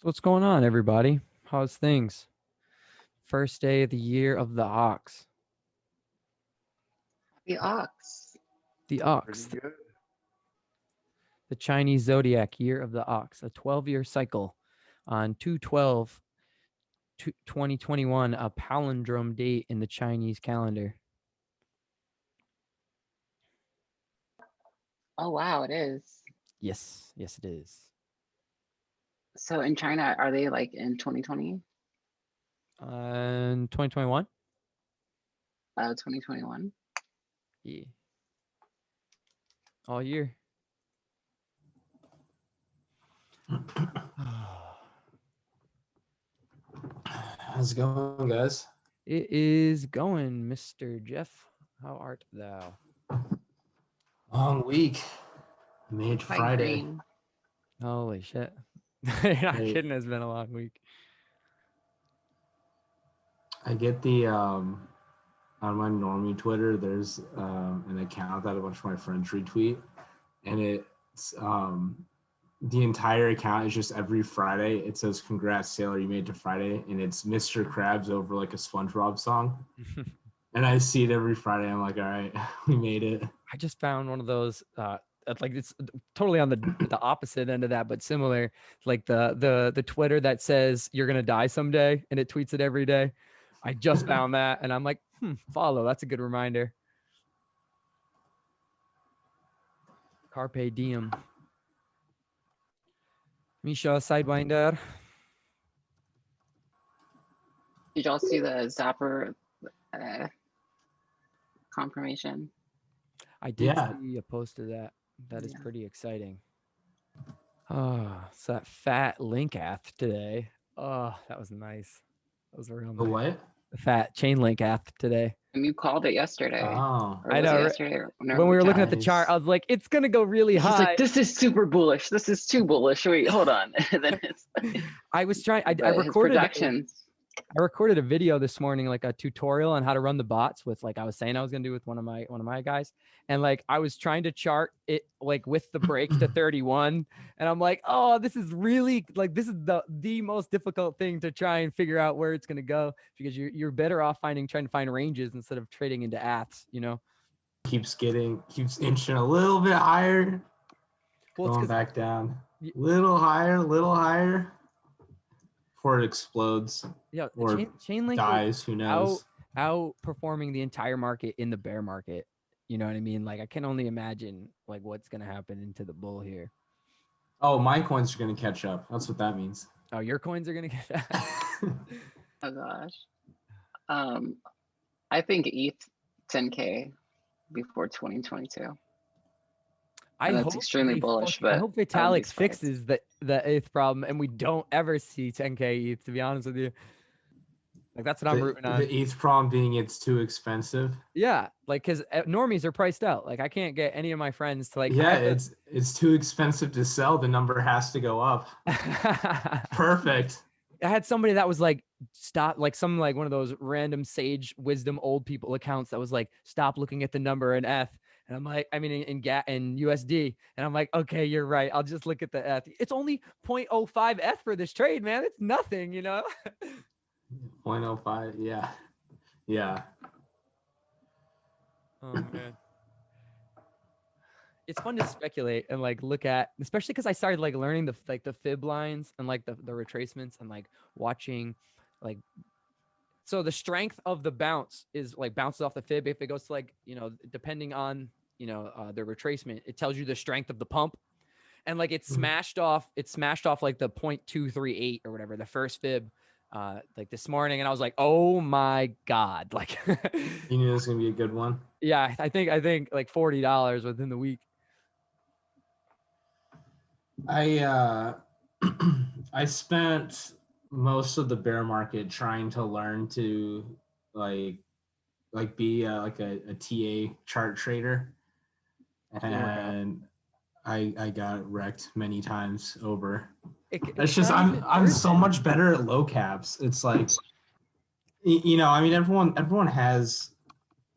So what's going on, everybody? How's things? First day of the year of the ox. The ox. The ox. Pretty good. The Chinese zodiac year of the ox. A 12-year cycle on 2/12/2021, a palindrome date in the Chinese calendar. Oh wow, it is. Yes, it is. So in China, are they like in 2020? 2021? 2021. Yeah. All year. How's it going, guys? It is going, Mr. Jeff. How art thou? Long week. Made Quite Friday. green. Holy shit. You're not Hey. kidding, it's been a long week. I get the on my normie Twitter, there's an account that a bunch of my friends retweet, and it's the entire account is just every Friday. It says, "Congrats, Sailor, you made it to Friday," and it's Mr. Krabs over like a SpongeBob song. And I see it every Friday. I'm like, all right, we made it. I just found one of those like it's totally on the opposite end of that, but similar, like the Twitter that says you're gonna die someday and it tweets it every day. I just found that and I'm like, follow. That's a good reminder. Carpe diem. Misha Sidewinder. Did y'all see the Zapper confirmation? I did Yeah. see a post of that. That is Yeah. pretty exciting. Oh, it's that fat link ath today. Oh, that was nice. That was real The nice. what? The fat chain link ath today. And you called it yesterday. Oh, Or I was know, it right? yesterday? Or When we were looking at the Nice. chart, I was like, it's gonna go really He's high. like, this is super bullish. This is too bullish. Wait, hold on. And then it's I was trying. I his recorded. projections. I recorded a video this morning, like a tutorial on how to run the bots with, like I was saying I was gonna do with one of my guys, and like I was trying to chart it like with the break to 31, and I'm like, oh, this is really like this is the most difficult thing to try and figure out where it's gonna go, because you're better off trying to find ranges instead of trading into aths, you know. keeps inching a little bit higher, Well, it's going 'cause back down, little higher, before it explodes yeah, or chain link dies. Who knows? outperforming the entire market in the bear market. You know what I mean? Like I can only imagine like what's gonna happen into the bull here. Oh, my coins are gonna catch up. That's what that means. Oh, your coins are gonna get that. Oh gosh. I think ETH 10K before 2022. And that's extremely bullish, but I hope Vitalik fixes the ETH problem and we don't ever see 10K ETH, to be honest with you. Like that's what I'm rooting on. The ETH problem being it's too expensive. Yeah, like because normies are priced out. Like I can't get any of my friends to like. Yeah, it's too expensive to sell. The number has to go up. Perfect. I had somebody that was like, stop, like some like one of those random sage wisdom old people accounts that was like, stop looking at the number in ETH. And I'm like, I mean, in USD. And I'm like, okay, you're right. I'll just look at the ETH. It's only 0.05 ETH for this trade, man. It's nothing, you know? 0.05. Yeah. Yeah. Oh, man. It's fun to speculate and like look at, especially because I started like learning the fib lines and like the retracements and like watching like, so the strength of the bounce is like bounces off the fib. If it goes to like, you know, depending on, you know, the retracement, it tells you the strength of the pump. And like it smashed off like the 0.238 or whatever, the first fib, like this morning. And I was like, oh my God. Like you knew this was gonna be a good one. Yeah, I think like $40 within the week. I spent most of the bear market trying to learn to like be like a TA chart trader, and I got wrecked many times over. It's just I'm so much better at low caps. It's like, you know, I mean everyone has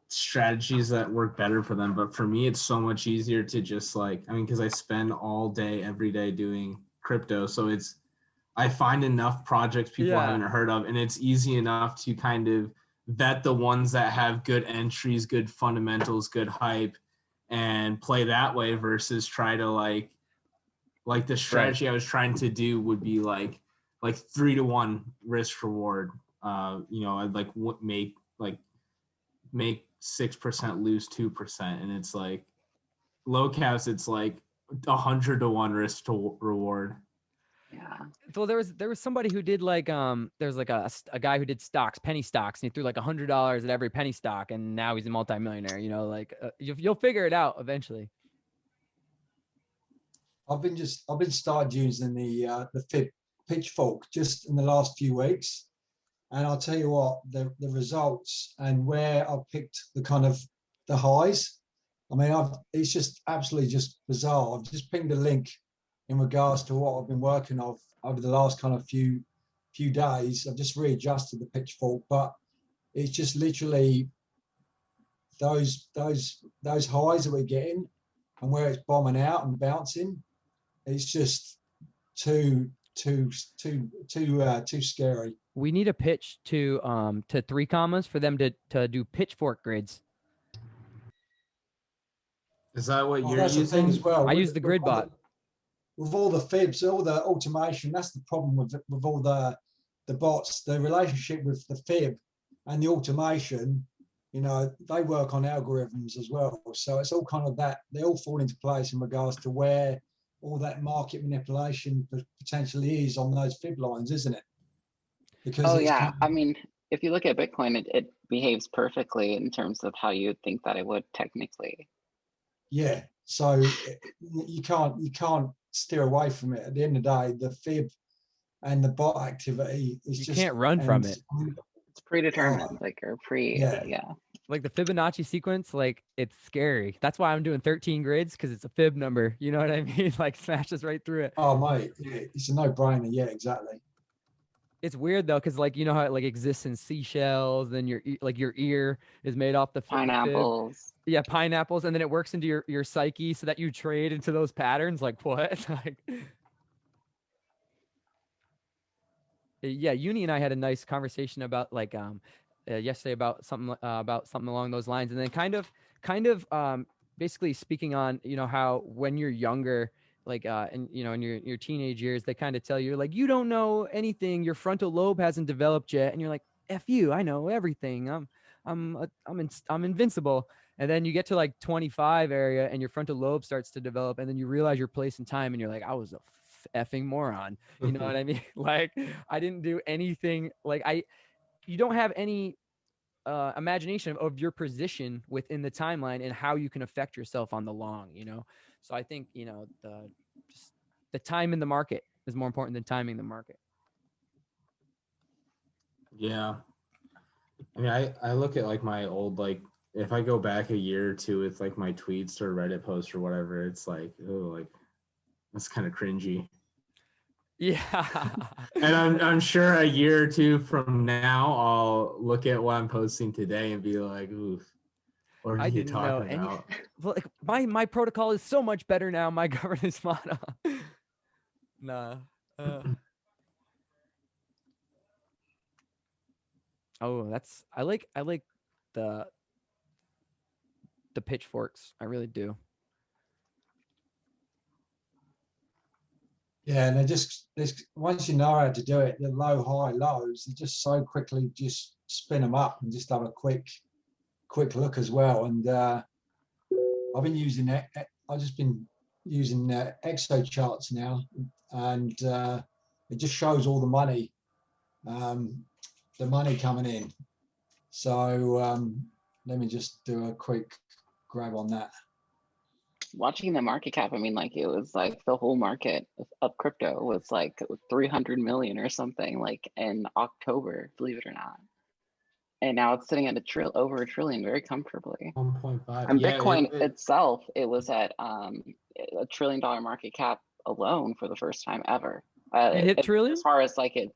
strategies that work better for them, but for me it's so much easier to just like, I mean, because I spend all day every day doing crypto, so it's I find enough projects people Yeah. haven't heard of, and it's easy enough to kind of vet the ones that have good entries, good fundamentals, good hype, and play that way versus try to like the strategy I was trying to do would be like 3-to-1 risk reward. I'd like make 6%, lose 2%, and it's like low caps. It's like 100-to-1 risk to reward. Yeah. Well, there was somebody who did like there's like a guy who did stocks, penny stocks, and he threw like $100 at every penny stock, and now he's a multimillionaire. You know, like you'll figure it out eventually. I've been started using the Fib pitchfork just in the last few weeks, and I'll tell you what, the results and where I've picked the kind of the highs. I mean, it's just absolutely just bizarre. I've just pinged a link in regards to what I've been working on over the last kind of few days. I've just readjusted the pitchfork, but it's just literally those highs that we're getting and where it's bombing out and bouncing. It's just too scary. We need a pitch to 3 commas for them to do pitchfork grids. Is that what you're That's using? the thing as well. I use the grid bot. With all the fibs, all the automation, that's the problem with all the bots. The relationship with the fib and the automation, you know, they work on algorithms as well. So it's all kind of that, they all fall into place in regards to where all that market manipulation potentially is on those fib lines, isn't it? Because yeah, I mean, if you look at Bitcoin, it behaves perfectly in terms of how you would think that it would technically. Yeah, so you can't steer away from it. At the end of the day, the fib and the bot activity is You just can't run from it. It's predetermined, like, or yeah. Like the Fibonacci sequence, like it's scary. That's why I'm doing 13 grids, because it's a fib number. You know what I mean? Like smashes right through it. Oh mate, yeah, it's a no-brainer. Yeah, exactly. It's weird though, because like you know how it like exists in seashells, then your ear is made off the pineapples. Fib. Yeah, pineapples, and then it works into your psyche so that you trade into those patterns. Like what? Like, yeah, Uni and I had a nice conversation about like yesterday about something along those lines, and then kind of basically speaking on, you know, how when you're younger, like and you know, in your teenage years, they kind of tell you like, you don't know anything, your frontal lobe hasn't developed yet, and you're like, F you, I know everything, I'm invincible. And then you get to like 25 area and your frontal lobe starts to develop, and then you realize your place in time, and you're like, I was a effing moron. You know what I mean? Like I didn't do anything. Like you don't have any imagination of your position within the timeline and how you can affect yourself on the long, you know? So I think, you know, the time in the market is more important than timing the market. Yeah. I mean, I look at like my old, like if I go back a year or two with like my tweets or Reddit posts or whatever, it's like, oh, like that's kind of cringy. Yeah. And I'm sure a year or two from now, I'll look at what I'm posting today and be like, ooh, what are you talking about? Well, like my protocol is so much better now. My governance model. Nah. Oh, I like the pitchforks. I really do. Yeah, and there's once you know how to do it, the low, high, lows, they just so quickly just spin them up and just have a quick look as well. And I've been using it. I've just been using exo charts now, and it just shows all the money coming in. So let me just do a quick grab on that. Watching the market cap, I mean, like it was like the whole market of crypto was like 300 million or something, like in October, believe it or not. And now it's sitting at over a trillion very comfortably. 1.5. And yeah, Bitcoin itself, it was at $1 trillion market cap alone for the first time ever. It hit trillion? As far as like its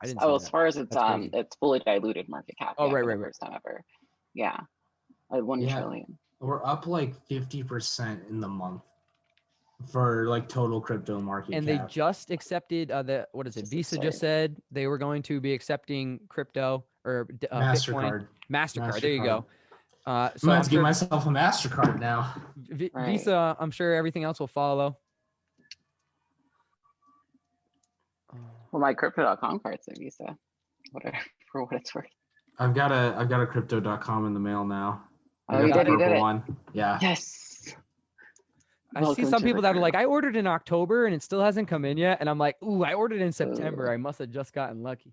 fully diluted market cap. Oh, right. First time ever. Yeah. At 1 trillion. We're up like 50% in the month. for like total crypto market And cap. they just accepted what is it? Just Visa a just site. said they were going to be accepting crypto or Bitcoin. MasterCard. Mastercard. There you go. So I'm I'm gonna have to get sure myself a MasterCard now. Right. Visa. I'm sure everything else will follow. Well, my crypto.com card's a Visa. Whatever, for what it's worth. I've got a crypto.com in the mail now. Oh, I you got did, the you did purple it. one. Yeah. Yes. I see Welcome some to people that are like, recruit. I ordered in October and it still hasn't come in yet. And I'm like, ooh, I ordered in September. Ooh. I must have just gotten lucky.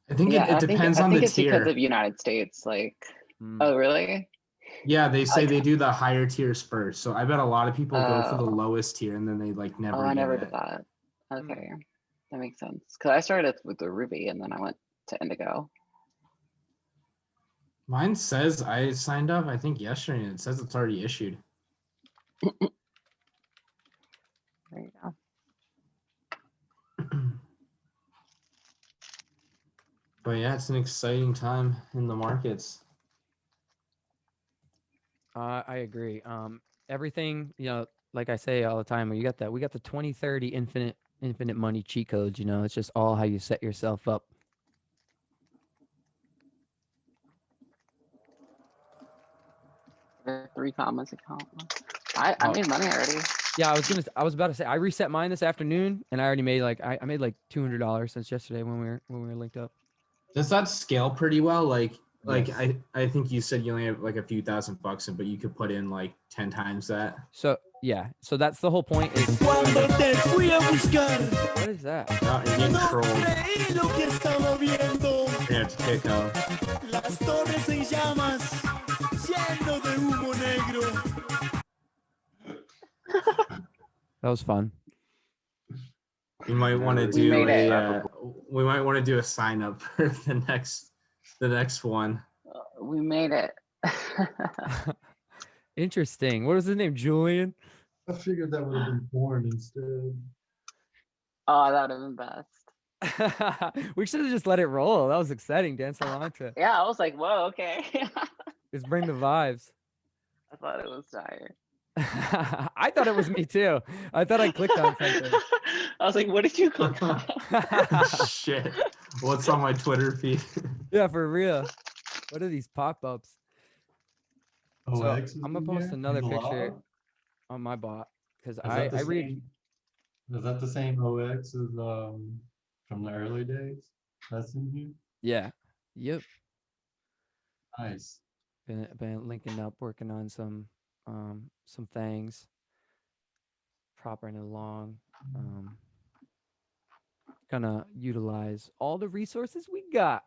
I think Yeah, it depends I on think the it's because tier. of United States. Like, Mm. oh, really? Yeah, they say Like- they do the higher tiers first. So I bet a lot of people go for the Oh. lowest tier and then they like never Oh, I get never it. did that. Okay, that makes sense. Because I started with the Ruby and then I went to Indigo. Mine says I signed up, I think yesterday, and it says it's already issued. There you go. But yeah, it's an exciting time in the markets. I agree. Everything, like I say all the time, we got the 2030 infinite money cheat codes, it's just all how you set yourself up. The 3 commas account. I made money already. Yeah, I was about to say I reset mine this afternoon and I already made I made like $200 since yesterday when we were linked up. Does that scale pretty well? Like Yes. I think you said you only have like a few $1,000, but you could put in like 10 times that. So yeah, so that's the whole point. Is Cuando te fui a buscar, what is that? Oh, you're getting no trolled. creí lo que estaba viendo. You're gonna have to kick them. Las torres en llamas, lleno de humo negro. That was fun. You might want to We do made it. we might want to do a sign up for the next one. We made it. Interesting. What was his name? Julian? I figured that would have been porn instead. Oh, that would have been best. We should have just let it roll. That was exciting. Dance along to it. Yeah, I was like, whoa, okay. Just bring the vibes. I thought it was dire. I thought it was me too. I thought I clicked on something. I was like, what did you click on? Shit. What's on my Twitter feed? Yeah, for real. What are these pop-ups? So OX is I'm gonna in post here? another In the picture log? on my bot because Is that the I read. same- Is that the same OX as from the early days? That's in here. Yeah. Yep. Nice. Been linking up, working on some things, propping it along. Gonna utilize all the resources we got,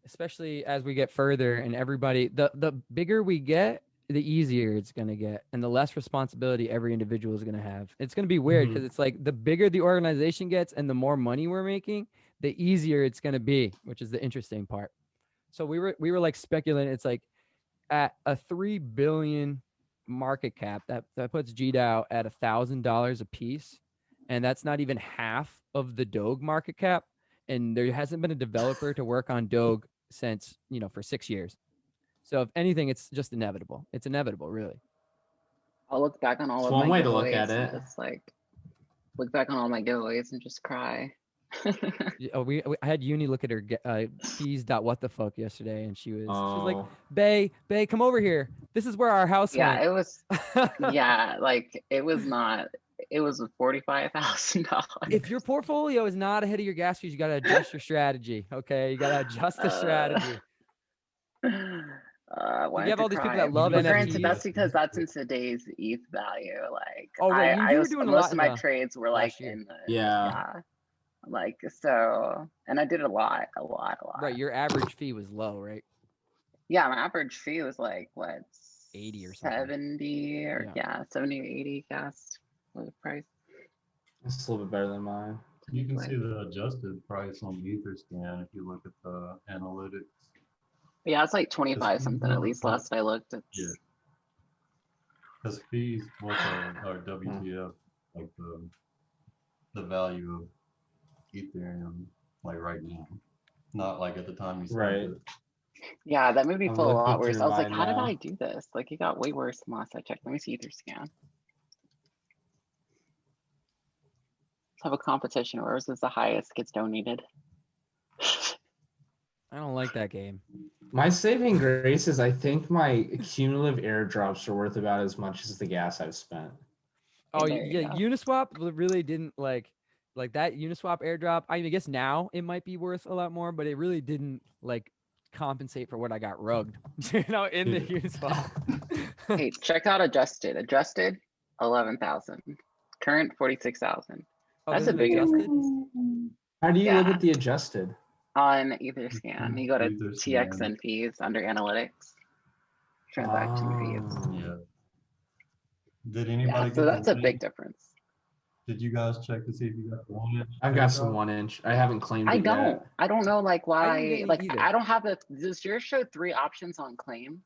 especially as we get further and everybody. The bigger we get, the easier it's gonna get, and the less responsibility every individual is gonna have. It's gonna be weird because it's like the bigger the organization gets and the more money we're making, the easier it's gonna be, which is the interesting part. So we were like speculating. It's like at a 3 billion market cap, that puts GDAO at $1,000 a piece, and that's not even half of the Doge market cap. And there hasn't been a developer to work on Doge since for 6 years. So if anything, it's just inevitable. It's inevitable, really. I'll look back on all It's of one my way to look giveaways at and it. just like look back on all my giveaways and just cry. I had Uni look at her fees.whatthefuck yesterday, and she's like, Oh, Bay, come over here. This is where our house Yeah, went. it was like it was not. It was $45,000. If your portfolio is not ahead of your gas fees, you got to adjust your strategy. Okay, you got to adjust the strategy. Why You have all these people that love But NFTs. granted, that's because that's in today's ETH value. Like, Oh, right, you were was, doing a most lot of my in the trades were like last year. in the yeah. like so, and I did a lot. Right, your average fee was low, right? Yeah, my average fee was like what 80 or something. 70 or Yeah. 70 or 80 gas was the price. It's a little bit better than mine. You can see the adjusted price on Etherscan if you look at the analytics. Yeah, it's like 25 something at least. Last I looked. It's, Yeah. Because fees with our WTF, like the value of Ethereum, like right now, not like at the time you started. Right. It. Yeah, that made me I'm feel a lot looking worse. through I was like, mine how did now. I do this? Like, it got way worse than last I checked. Let me see Etherscan. have a competition. Whoever's is the highest gets donated. I don't like that game. My saving grace is I think my cumulative airdrops are worth about as much as the gas I've spent. Oh there you yeah, go. Uniswap really didn't like that Uniswap airdrop. I mean, I guess now it might be worth a lot more, but it really didn't like compensate for what I got rugged, in the Uniswap. Hey, check out adjusted. Adjusted, 11,000. Current, 46,000. Oh, That's there's a an big adjusted? difference. How do you look Yeah. at the adjusted? On Etherscan, you go to Etherscan. TXN fees under analytics, transaction fees. Yeah. Did Yeah, anybody so get that's the a big 1 inch? difference. Did you guys check to see if you got the 1 inch? I've got some airdrop? 1 inch. I haven't claimed I it don't. yet. I don't know like I why. didn't get Like either. I don't have the. Does yours show 3 options on claim?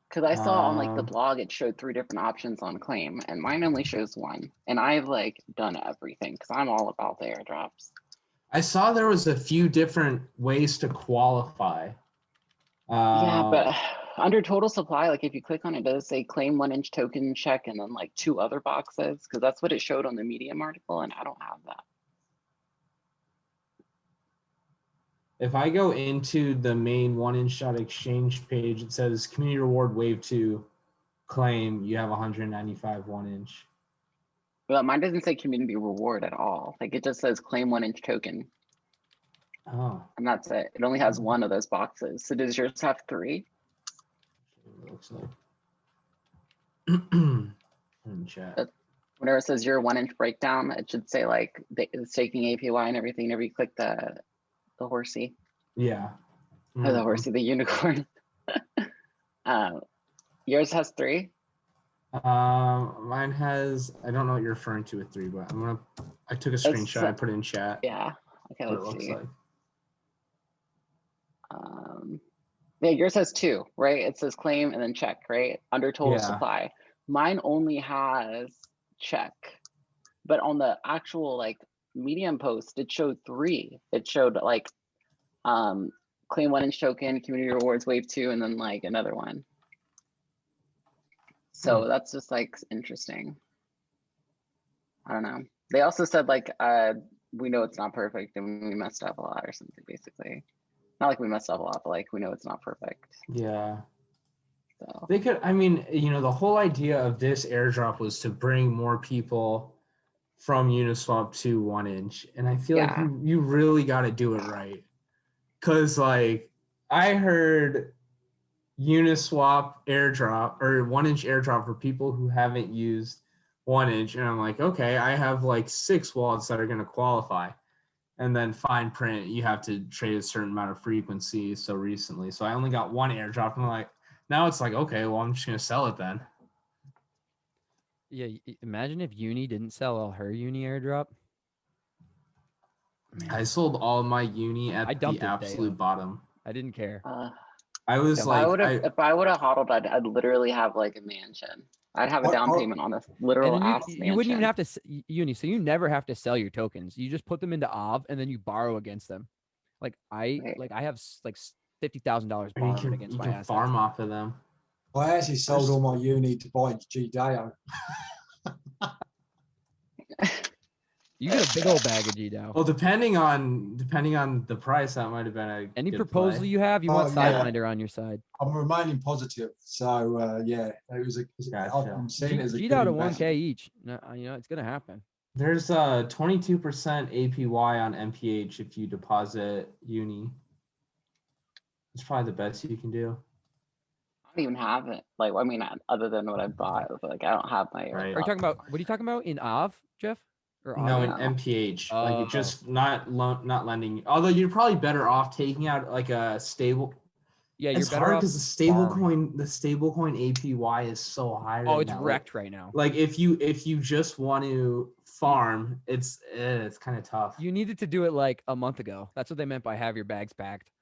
Because I saw on like the blog it showed 3 different options on claim, and mine only shows 1. And I've like done everything because I'm all about the airdrops. I saw there was a few different ways to qualify. Yeah, but under total supply, like if you click on it, does say claim 1 inch token check and then like 2 other boxes? Because that's what it showed on the Medium article, and I don't have that. If I go into the main 1inch.exchange page, it says community reward wave 2 claim. You have 195 1 inch. Well, mine doesn't say community reward at all. Like it just says claim 1 inch token, Oh, and that's it. It only has 1 of those boxes. So does yours have 3? it looks like. In chat. Whenever it says your 1 inch breakdown, it should say like the staking APY and everything. Whenever you click the horsey, Yeah. or the horsey, the unicorn. Yours has 3. Mine has. I don't know what you're referring to with 3, but I took a screenshot. I put it in chat. Yeah. Okay, What it let's looks see. like. Yeah, yours has 2, right? It says claim and then check, right? Under total Yeah. supply. Mine only has check, but on the actual like Medium post, it showed 3. It showed like claim 1 inch token, community rewards wave 2, and then like another one. So that's just like interesting. I don't know. They also said like we know it's not perfect and we messed up a lot or something, basically. Not like we messed up a lot, but like we know it's not perfect. Yeah. So They could, I mean, the whole idea of this airdrop was to bring more people from Uniswap to 1 inch. And I feel like you really got to do it right. Because, like, I heard Uniswap airdrop or 1 inch airdrop for people who haven't used 1 inch. And I'm like, okay, I have like 6 wallets that are going to qualify. And then fine print, you have to trade a certain amount of frequency so recently. So I only got 1 airdrop. And I'm like, now it's like, okay, well, I'm just going to sell it then. Yeah, imagine if Uni didn't sell all her Uni airdrop. Man. I sold all my Uni at the absolute bottom. I didn't care. I was if like, I would have hodled, I'd literally have like a mansion. I'd have a down payment on a literal ass mansion. You wouldn't even have to Uni, so you never have to sell your tokens. You just put them into OV and then you borrow against them. Like I have like $50,000 borrowed against my assets. Farm off of them. I actually sold all my Uni to buy GDAO. You get a big old bag of GDAO. Well, depending on the price, that might have been any proposal you have. You want Sidewinder on your side. I'm remaining positive, so yeah, it was I'm seeing it as a GDAO to 1K each. No, it's gonna happen. There's a 22% APY on MPH if you deposit Uni. It's probably the best you can do. I don't even have it. Like, I mean, other than what I bought, like I don't have my. Right. Are you talking about? What are you talking about in OV, Jeff? Or no, in MPH, like just not lending. Although you're probably better off taking out like a stable. Yeah, you're it's better hard off because the stablecoin APY is so high. Oh, it's wrecked right now. Like if you just want to farm, it's kind of tough. You needed to do it like a month ago. That's what they meant by have your bags packed.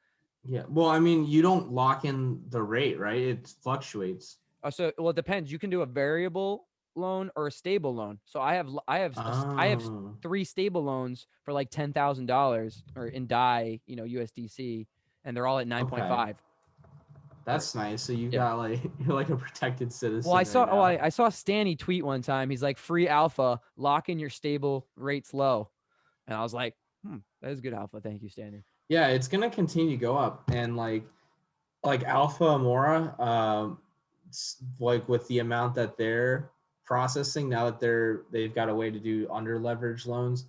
Yeah, well, I mean, you don't lock in the rate, right? It fluctuates. Well, it depends. You can do a variable loan or a stable loan. So I have 3 stable loans for like $10,000 or in DAI, USDC, and they're all at 9.5. That's nice. So you Yeah. got like you're like a protected citizen. Well, I saw right now. I saw Stanny tweet one time. He's like, free alpha, lock in your stable rates low. And I was like, that is good alpha. Thank you, Stanny. Yeah, it's gonna continue to go up, and like Alpha Amora, like with the amount that they're processing now that they've got a way to do under leverage loans,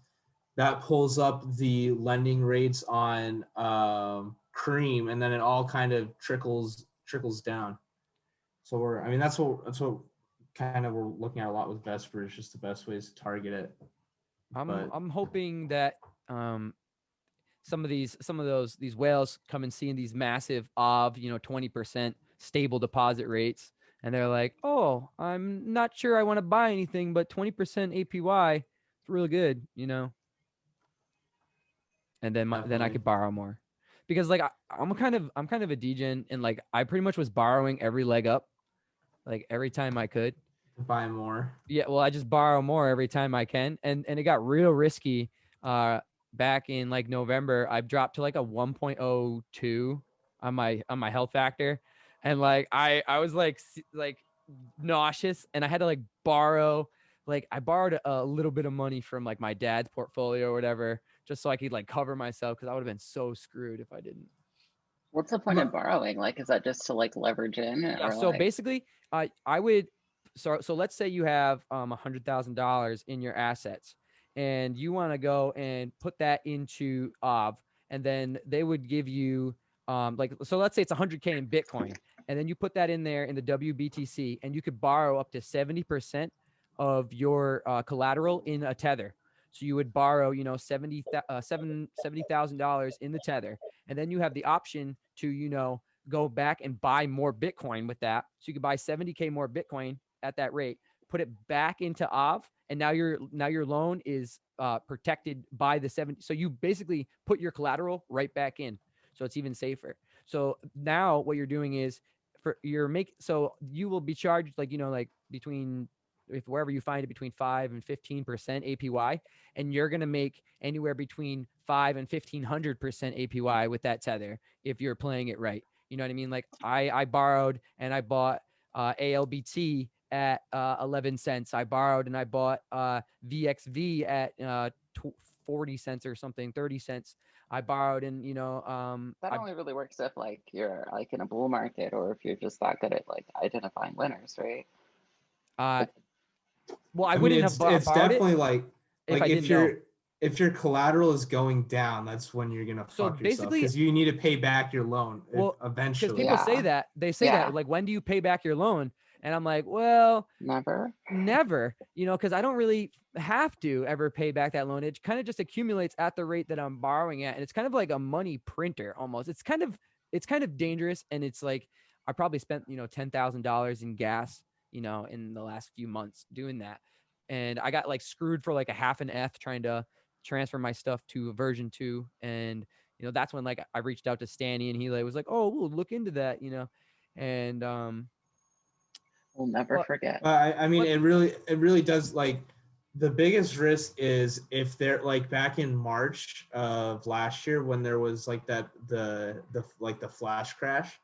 that pulls up the lending rates on Cream, and then it all kind of trickles down. So that's what kind of we're looking at a lot with Vesper. It's just the best ways to target it. I'm hoping that some of these whales come and see in these massive 20% stable deposit rates, and they're like, oh, I'm not sure I want to buy anything, but 20% APY is really good, and then I could borrow more, because like I'm kind of a degen, and like I pretty much was borrowing every leg up, like every time I could buy more. Yeah, well, I just borrow more every time I can, and it got real risky. Back in like November, I've dropped to like a 1.02 on my health factor, and like I was like nauseous, and I had to like borrow. Like I borrowed a little bit of money from like my dad's portfolio or whatever, just so I could like cover myself, because I would have been so screwed if I didn't. What's the point of borrowing? Like, is that just to like leverage in? Yeah. Or So like... basically, I would. So let's say you have $100,000 in your assets, and you want to go and put that into OV, and then they would give you so let's say it's 100K in Bitcoin, and then you put that in there in the WBTC, and you could borrow up to 70% of your collateral in a tether. So you would borrow, $70,000 in the tether, and then you have the option to, go back and buy more Bitcoin with that. So you could buy 70K more Bitcoin at that rate, put it back into OV, and now your loan is protected by the 70. So you basically put your collateral right back in, so it's even safer. So now what you're doing is so you will be charged like between, if wherever you find it, between 5 and 15% APY, and you're gonna make anywhere between 5 and 1,500% APY with that tether if you're playing it right. You know what I mean? Like I borrowed and I bought ALBT at 11 cents. I borrowed and I bought VXV at 40 cents or something, 30 cents. I borrowed and that only really works if like you're like in a bull market, or if you're just that good at like identifying winners, right? Well, I wouldn't have borrowed it's definitely it like if your collateral is going down, that's when you're gonna fuck yourself, because you need to pay back your loan eventually. Because people say that, that, like, when do you pay back your loan? And I'm like, well, never, because I don't really have to ever pay back that loan. It kind of just accumulates at the rate that I'm borrowing at, and it's kind of like a money printer almost. It's kind of dangerous, and it's like I probably spent $10,000 in gas in the last few months doing that, and I got like screwed for like a half an ETH trying to transfer my stuff to version 2, and that's when like I reached out to Stanny, and he like was like, oh, we'll look into that, and we'll never forget. I mean, it really does. Like, the biggest risk is if they're like back in March of last year, when there was like the flash crash,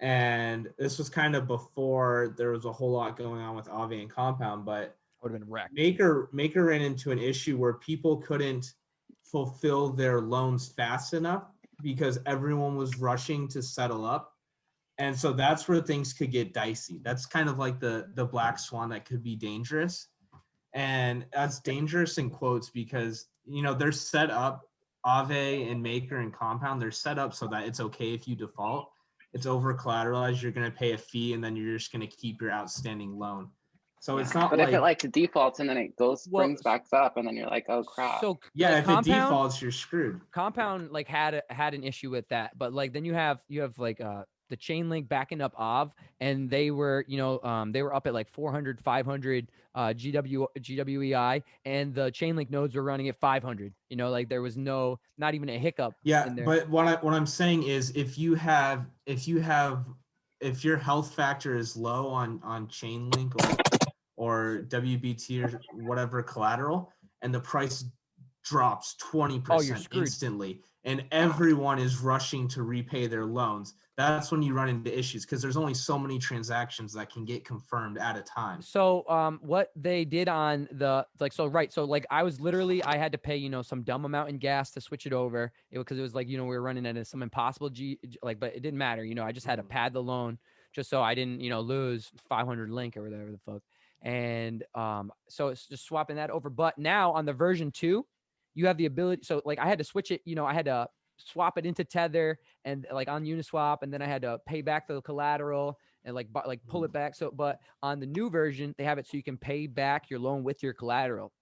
and this was kind of before there was a whole lot going on with Aave and Compound, but would have been wrecked. Maker ran into an issue where people couldn't fulfill their loans fast enough because everyone was rushing to settle up. And so that's where things could get dicey. That's kind of like the black swan that could be dangerous. And that's dangerous in quotes because, they're set up, Aave and Maker and Compound, they're set up so that it's okay if you default. It's over collateralized. You're going to pay a fee, and then you're just going to keep your outstanding loan. So it's not. But if it like defaults and then it springs back up, and then you're like, oh crap. So yeah, like if it defaults, you're screwed. Compound like had an issue with that, but like then you have like the Chainlink backing up Aave, and they were they were up at like 400, 500 GWEI, and the Chainlink nodes were running at 500. Like there was not even a hiccup. Yeah, in there. But what I'm saying is if your health factor is low on Chainlink or WBT or whatever collateral, and the price drops 20% screwed. instantly, and everyone is rushing to repay their loans, that's when you run into issues because there's only so many transactions that can get confirmed at a time. So what they did on the I had to pay some dumb amount in gas to switch it over because it was like we were running at some impossible but it didn't matter. I just had to pad the loan just so I didn't lose 500 link or whatever the fuck. And so it's just swapping that over. But now on the version 2, you have the ability. So like I had to switch it. I had to swap it into Tether and like on Uniswap, and then I had to pay back the collateral and like pull it back. So, but on the new version, they have it so you can pay back your loan with your collateral.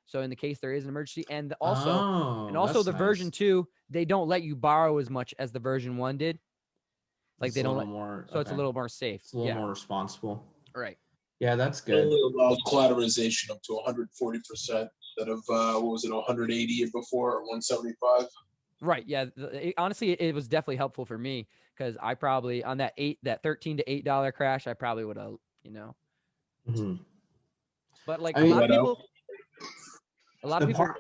So in the case there is an emergency, and also the version 2, they don't let you borrow as much as the version 1 did. Like it's they don't it's a little more safe. It's a little more responsible. Right. Yeah, that's good. It allows collateralization up to 140% instead of 180 before, or 175. Right. Yeah. Honestly, it was definitely helpful for me because I probably on that $13 to $8 crash, I probably would have, Mm-hmm. But like a lot of people.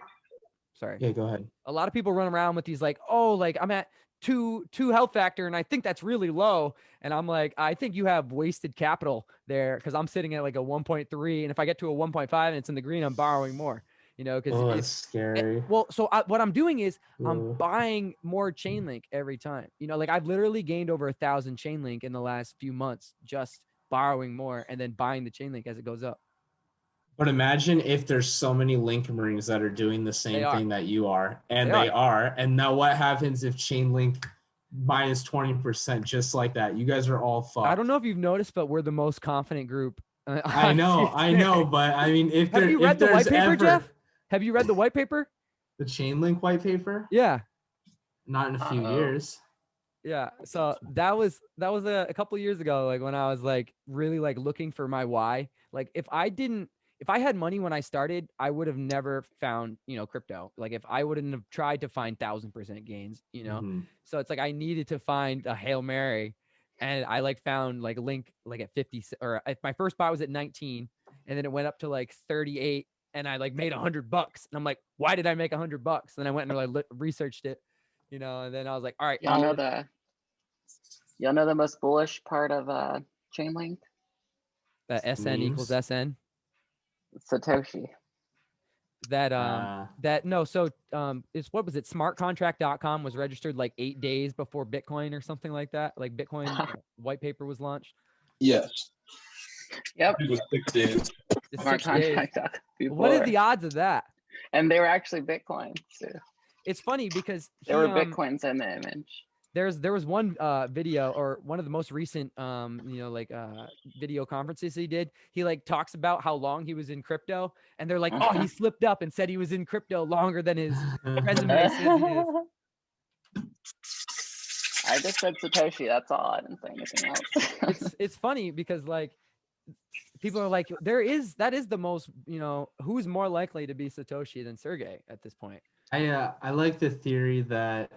Sorry. Yeah, go ahead. A lot of people run around with these like, oh, like I'm at two health factor, and I think that's really low. And I'm like, I think you have wasted capital there because I'm sitting at like a 1.3, and if I get to a 1.5 and it's in the green, I'm borrowing more. Because it's scary. What I'm doing is I'm buying more Chainlink every time. Like I've literally gained over 1,000 Chainlink in the last few months, just borrowing more and then buying the Chainlink as it goes up. But imagine if there's so many Link Marines that are doing the same thing that you are, and they are. And now what happens if Chainlink minus 20% just like that? You guys are all fucked. I don't know if you've noticed, but we're the most confident group. I know, but I mean, have you read the white paper, Jeff? Have you read the white paper? The Chainlink white paper? Yeah. Not in a few years. Yeah. So that was a couple years ago, like when I was like really like looking for my why. Like if I had money when I started, I would have never found, crypto. Like if I wouldn't have tried to find 1,000% gains, Mm-hmm. So it's like I needed to find a Hail Mary, and I like found like Link like at 50, or my first buy was at 19, and then it went up to like 38. And I like made $100, and I'm like, why did I make $100? And I went and like researched it, and then I was like, all right. Y'all know the most bullish part of Chainlink? That SN equals SN. Satoshi. It's what was it? Smartcontract.com was registered like 8 days before Bitcoin or something like that. Like Bitcoin white paper was launched. Yes. Yep. It was 6 days. Smart contract. What are the odds of that? And they were actually Bitcoin too. It's funny because there were Bitcoins in the image. There was one video, or one of the most recent video conferences he did. He like talks about how long he was in crypto, and they're like, oh, he slipped up and said he was in crypto longer than his resume says he is. I just said Satoshi. That's all. I didn't say anything else. It's funny because like people are like, that is the most, who's more likely to be Satoshi than Sergey at this point. I like the theory that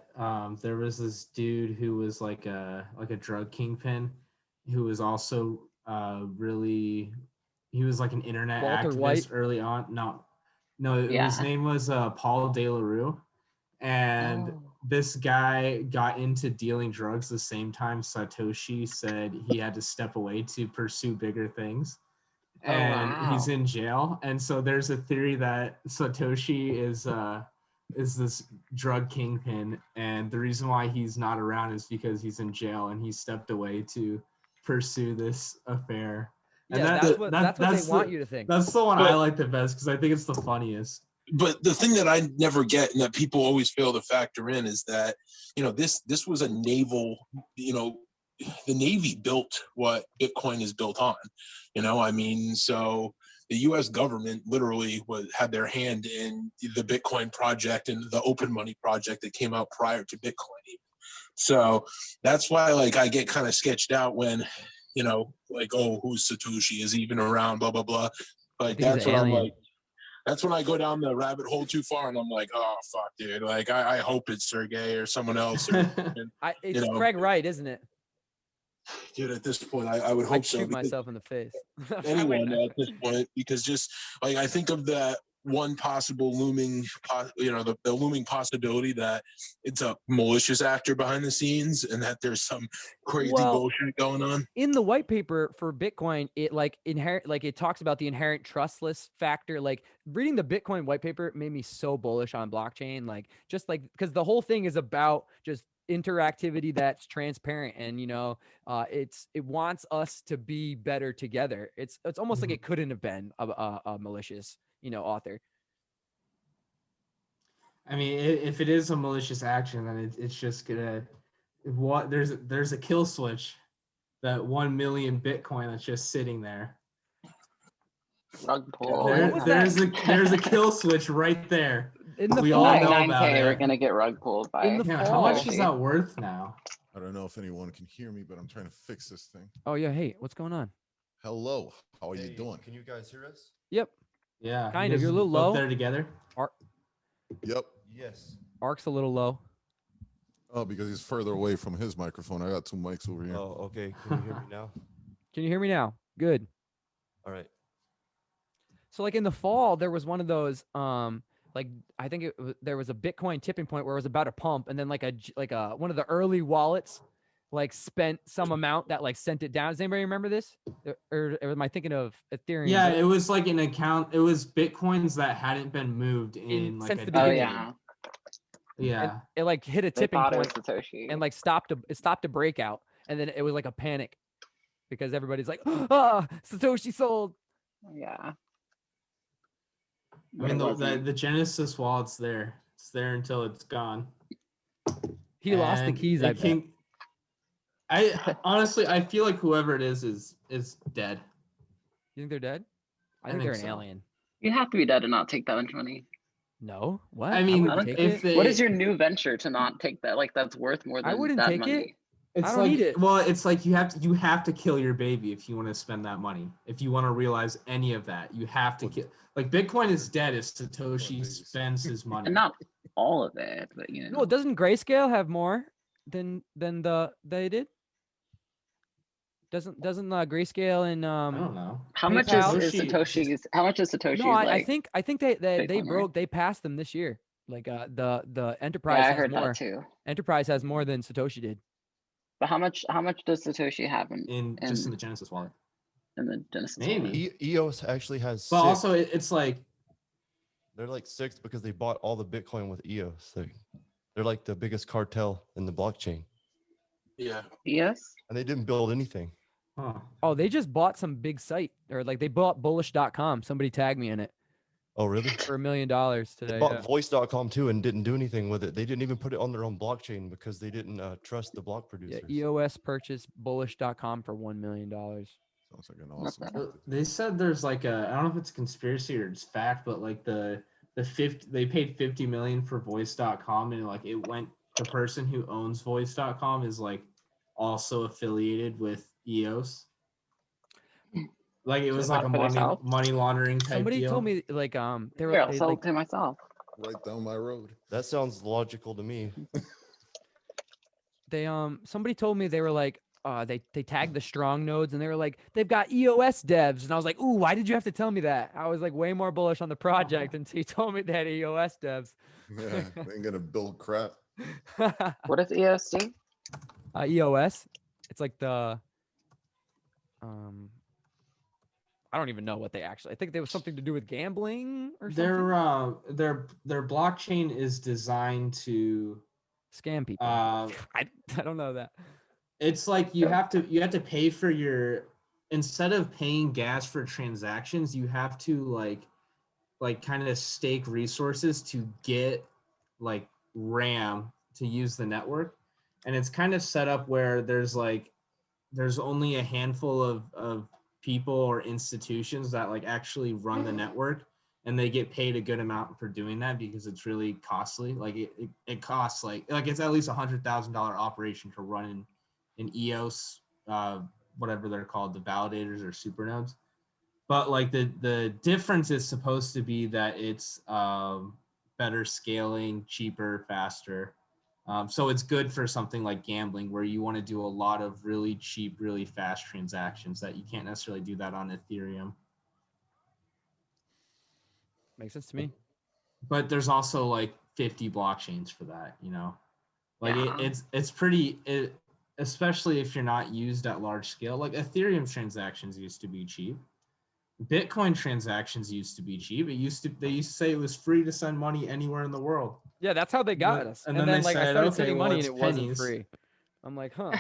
there was this dude who was like a drug kingpin, who was also he was like an internet Walter activist White? early on. No, his name was Paul De La Rue, and this guy got into dealing drugs the same time Satoshi said he had to step away to pursue bigger things. And he's in jail. And so there's a theory that Satoshi is this drug kingpin, and the reason why he's not around is because he's in jail and he stepped away to pursue this affair. And that's what they want you to think. That's the one I like the best because I think it's the funniest. But the thing that I never get, and that people always fail to factor in, is that this was a naval, the Navy built what Bitcoin is built on. So the U.S. government literally had their hand in the Bitcoin project and the open money project that came out prior to Bitcoin. So that's why, like, I get kind of sketched out when, who's Satoshi, is he even around, blah, blah, blah. Like, that's what I'm like. That's when I go down the rabbit hole too far, and I'm like, oh, fuck, dude. Like, I hope it's Sergey or someone else. It's Craig Wright, isn't it? Dude, at this point, I would hope so. Shoot myself in the face. Anyone at this point, because just like I think of that one possible looming, the looming possibility that it's a malicious actor behind the scenes and that there's some crazy bullshit going on? In the white paper for Bitcoin, it it talks about the inherent trustless factor. Like reading the Bitcoin white paper made me so bullish on blockchain. Because the whole thing is about just interactivity that's transparent, and it wants us to be better together. It's almost like it couldn't have been a malicious author. I mean, if it is a malicious action, then it's just gonna there's a kill switch, that 1 million Bitcoin that's just sitting there. Rug pull. There's a kill switch right there. We all know about it. We're gonna get rug pulled by. How much is that worth now? I don't know if anyone can hear me, but I'm trying to fix this thing. Oh yeah, hey, what's going on? Hello, how are you doing? Can you guys hear us? Yep. Yeah. Kind of. You're a little low. There together. Yep. Yes. Ark's a little low. Oh, because he's further away from his microphone. I got 2 mics over here. Oh, okay. Can you hear me now? Can you hear me now? Good. All right. So like in the fall, there was one of those, I think there was a Bitcoin tipping point where it was about to pump, and then one of the early wallets spent some amount that sent it down. Does anybody remember this? Or am I thinking of Ethereum? Yeah, it was like an account. It was Bitcoins that hadn't been moved since the beginning. beginning. Yeah. And it hit a tipping point Satoshi. and stopped a breakout, and then it was like a panic because everybody's like, Satoshi sold. Yeah. I mean, the Genesis wallet's there. It's there until it's gone. He lost the keys. I honestly, I feel like whoever it is dead. You think they're dead? I think they're an alien. You have to be dead to not take that much money. No, what? I mean, what is your new venture to not take that? That's worth more than I wouldn't that take money. it. I don't need it. Well, it's like you have to kill your baby if you want to spend that money. If you want to realize any of that, you have to kill. Like Bitcoin is dead if Satoshi spends his money. And not all of it, but No, doesn't Grayscale have more than they did? Doesn't Grayscale and I don't know. How much is Satoshi's? How much is Satoshi's? No, I think they passed them this year. The Enterprise. Yeah, I has heard more. that too. Enterprise has more than Satoshi did. But how much does Satoshi have in just in the Genesis wallet? In the Genesis maybe wallet? EOS actually has. But 6. also, it's like they're 6 because they bought all the Bitcoin with EOS. They're like the biggest cartel in the blockchain. Yeah. Yes. And they didn't build anything. Huh. Oh, they just bought some big site, or they bought bullish.com. Somebody tagged me in it. Oh, really? For $1 million today. They bought voice.com too and didn't do anything with it. They didn't even put it on their own blockchain because they didn't trust the block producers. Yeah, EOS purchased bullish.com for $1 million. Sounds like an awesome. They said there's I don't know if it's a conspiracy or it's fact, but they paid $50 million for voice.com, and it went, the person who owns voice.com is also affiliated with EOS. It was a money laundering type Somebody deal. told me they were. I'll sell it to myself. Right down my road. That sounds logical to me. Somebody told me they were they tagged the strong nodes, and they were they've got EOS devs, and I was like, ooh, why did you have to tell me that? I was way more bullish on the project until you told me they had EOS devs. Yeah, they ain't gonna build crap. What does EOS do? EOS, it's the I don't even know what they actually. I think there was something to do with gambling or something. Their blockchain is designed to scam people. I don't know that. It's you have to pay for instead of paying gas for transactions, you have to kind of stake resources to get RAM to use the network. And it's kind of set up where there's only a handful of people or institutions that actually run the network, and they get paid a good amount for doing that because it's really costly. It costs it's at least $100,000 operation to run in EOS, whatever they're called, the validators or supernodes. But the difference is supposed to be that it's better scaling, cheaper, faster. So it's good for something like gambling, where you want to do a lot of really cheap, really fast transactions that you can't necessarily do that on Ethereum. Makes sense to me. But there's also like 50 blockchains for that, you know. Like Yeah. it's pretty, especially if you're not used at large scale. Like Ethereum transactions used to be cheap. Bitcoin transactions used to be cheap. They used to say it was free to send money anywhere in the world. Yeah, that's how they got us. And And then then they like I said, started okay, sending well, money and it's it wasn't pennies. free. I'm like, huh.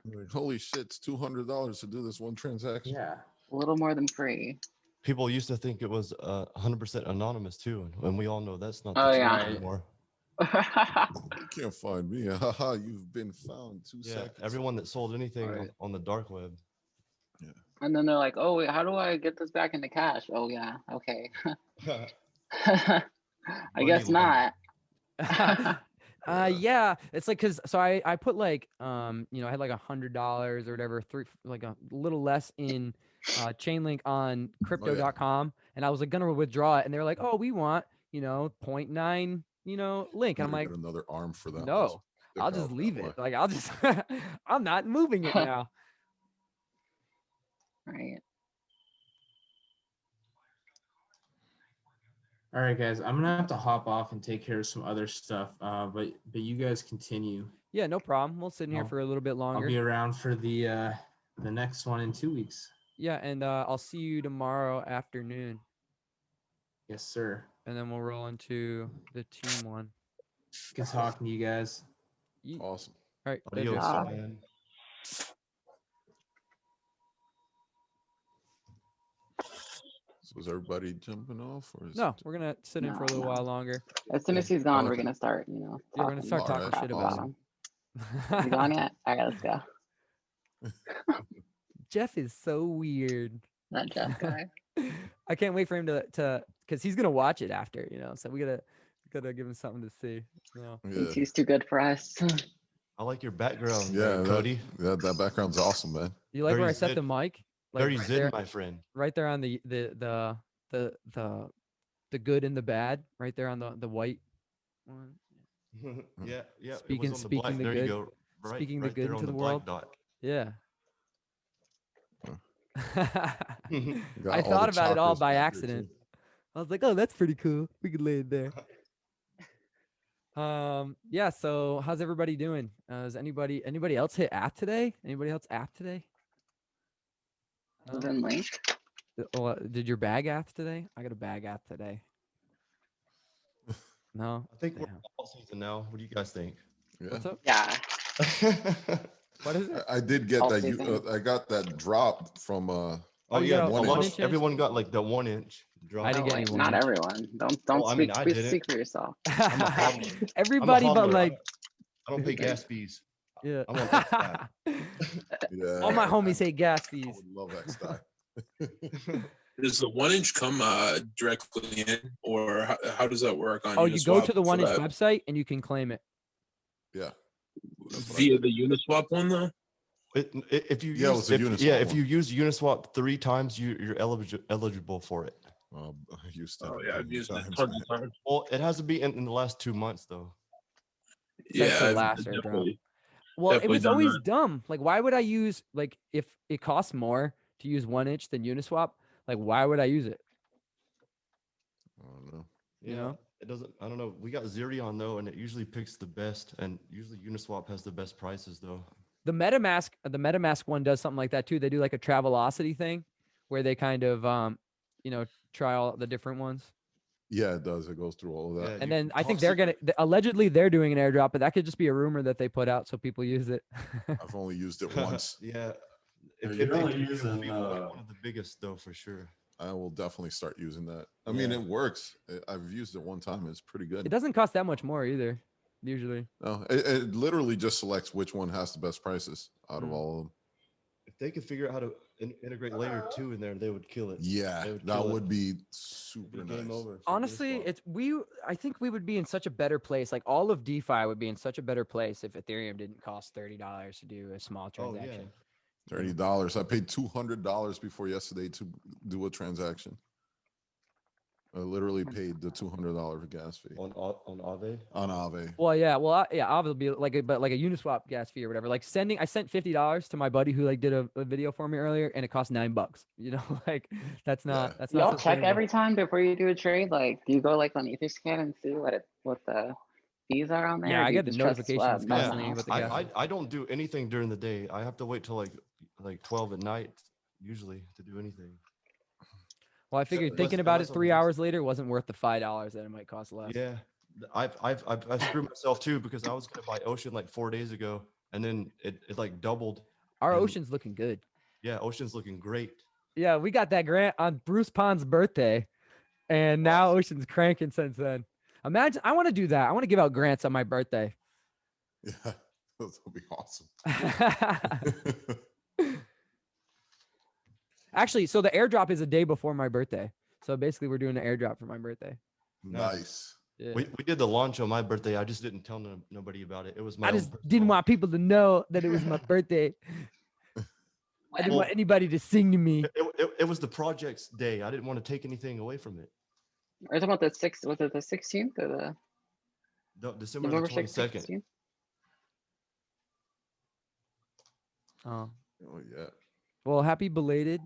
Like, holy shit, it's $200 to do this one transaction. Yeah. A little more than free. People used to think it was 100% anonymous too, and we all know that's not Oh, the yeah. truth anymore. You can't find me. Haha, you've been found. 2 Yeah, seconds. everyone that sold anything Right. on the dark web. And then they're like, oh, wait, how do I get this back into cash? Oh, yeah. Okay. I Money guess not. Yeah, it's like because so I put like you know I had like $100 or whatever, like a little less in Chainlink on crypto.com, and I was like gonna withdraw it, and they're like, oh, we want 0.9 link, and I'm Better like, get another arm for that. no, I'll Stick just out leave that it. way. Like I'll just I'm not moving it now. Right. All right, guys, I'm gonna have to hop off and take care of some other stuff. But you guys continue. Yeah, no problem. We'll sit in here I'll- for a little bit I'll longer. be around for the next one in 2 weeks. Yeah, and I'll see you tomorrow afternoon, Yes, sir. and then we'll roll into the team one. Good talking to you guys. Awesome. All right, later. Adios, Ah. man. So is everybody jumping off, or is No, we're gonna sit in for a little No. while longer. As soon as he's gone, we're Okay. gonna start, Yeah, we're gonna start Alright, talking shit about awesome. him. You gone yet? All right, let's go. Jeff is so weird. That Jeff guy. I can't wait for him to because he's gonna watch it after, so we gotta give him something to see. No. Yeah, He's too good for us. I like your background, yeah, Cody. that background's awesome, man. You like where I Dirty set Zed. the mic? Like Dirty right Zid, there, my friend. right there on the good and the bad, right there on the white one. Yeah, yeah. Speaking- it was on speaking the black. the There good- you go. Right, speaking the right good there into on the black world. dot. Yeah. Got I all thought the about it all chakras by back here, accident. too. I was like, oh, that's pretty cool. We could lay it there. Yeah, so how's everybody doing? Has anybody else hit app today? Anybody else app today? No? Then Link. Did your bag app today? I got a bag app today. No? I think we're Damn. all season now. What do you guys think? Yeah. What's up? Yeah. What is it? I did get All that. season. I got that drop from. Oh you yeah, got a 1 1 inch. inch? everyone got like the 1 inch drop. I didn't get wait, any not 1 inch. everyone. Don't Well, I mean, speak. I Please didn't. speak for yourself. I'm a hodler. I'm a Everybody but hodler. like I don't pay gas fees. yeah. I'm on X-Stack. Yeah. All my homies hate gas I fees. would love that style. Does the 1 inch come directly in, or how does that work on Oh, you go Uniswap to the for 1 inch that? website and you can claim it. Yeah. That's what I Via did. the Uniswap one though? If you Yeah, it was the use, Uniswap if one. you use Uniswap 3 times, you're eligible for it. I used to. Oh yeah, I've used it times, tons man. of times. Well, it has to be in the last 2 months though. Since the Yeah, I've last airdrop. definitely. Well, it definitely was done always that. dumb. Like, why would I use like if it costs more to use 1 inch than Uniswap? Like, why would I use it? I don't know. You know? It doesn't. I don't know. We got Zerion though, and it usually picks the best. And usually Uniswap has the best prices though. The MetaMask one does something like that too. They do like a Travelocity thing where they kind of try all the different ones. Yeah, it does. It goes through all of that. Yeah, And you then I think toss they're it- allegedly they're doing an airdrop, but that could just be a rumor that they put out so people use it. I've only used it once. Yeah. Yeah, If you're it only could be using, one of the biggest though for sure. I will definitely start using that. I mean, Yeah. it works. I've used it one time. It's pretty It good. doesn't cost that much more either, usually. No, it literally just selects which one has the best prices out of Mm. all of them. If they could figure out how to integrate layer 2 in there, they would kill it. Yeah, They would that kill it. would be It'd super be game nice. over for Honestly, Uniswap. I think we would be in such a better place. Like all of DeFi would be in such a better place if Ethereum didn't cost $30 to do a small Oh transaction. yeah. $30. I paid $200 before yesterday to do a transaction. I literally paid the $200 gas fee On Aave. on Aave. Well, yeah, well, yeah, obviously it'll be like but like a Uniswap gas fee or whatever. Like I sent $50 to my buddy who like did a video for me earlier, and it cost $9. You know, like that's not Y'all check sustainable. every time before you do a trade. Like, do you go like on Etherscan and see what the fees are on there? Yeah, or I do you get the just trust notifications Swab? constantly No. with the gas. I don't do anything during the day. I have to wait till like 12 at night usually to do anything. Well, I figured Unless- thinking about it unless I'm 3 just- hours later wasn't worth the $5 that it might cost less. Yeah, I've screwed myself too because I was gonna buy Ocean like 4 days ago, and then it like doubled. Our and- Ocean's looking good. Yeah, Ocean's looking great. Yeah, we got that grant on Bruce Pond's birthday, and now Ocean's cranking since then. Imagine, I want to do that. I want to give out grants on my birthday. Yeah, that would be awesome. Actually, so the airdrop is a day before my birthday. So basically, we're doing an airdrop for my birthday. Nice. Yeah. We did the launch on my birthday. I just didn't tell nobody about it. It was my. I own just didn't personal- want people to know that it was my birthday. I didn't want anybody to sing to me. It was the project's day. I didn't want to take anything away from it. Are you talking about the 6th? Was it the 16th or the No, December November the 6th? 22nd. 16th? Oh, Oh yeah. well, happy belated.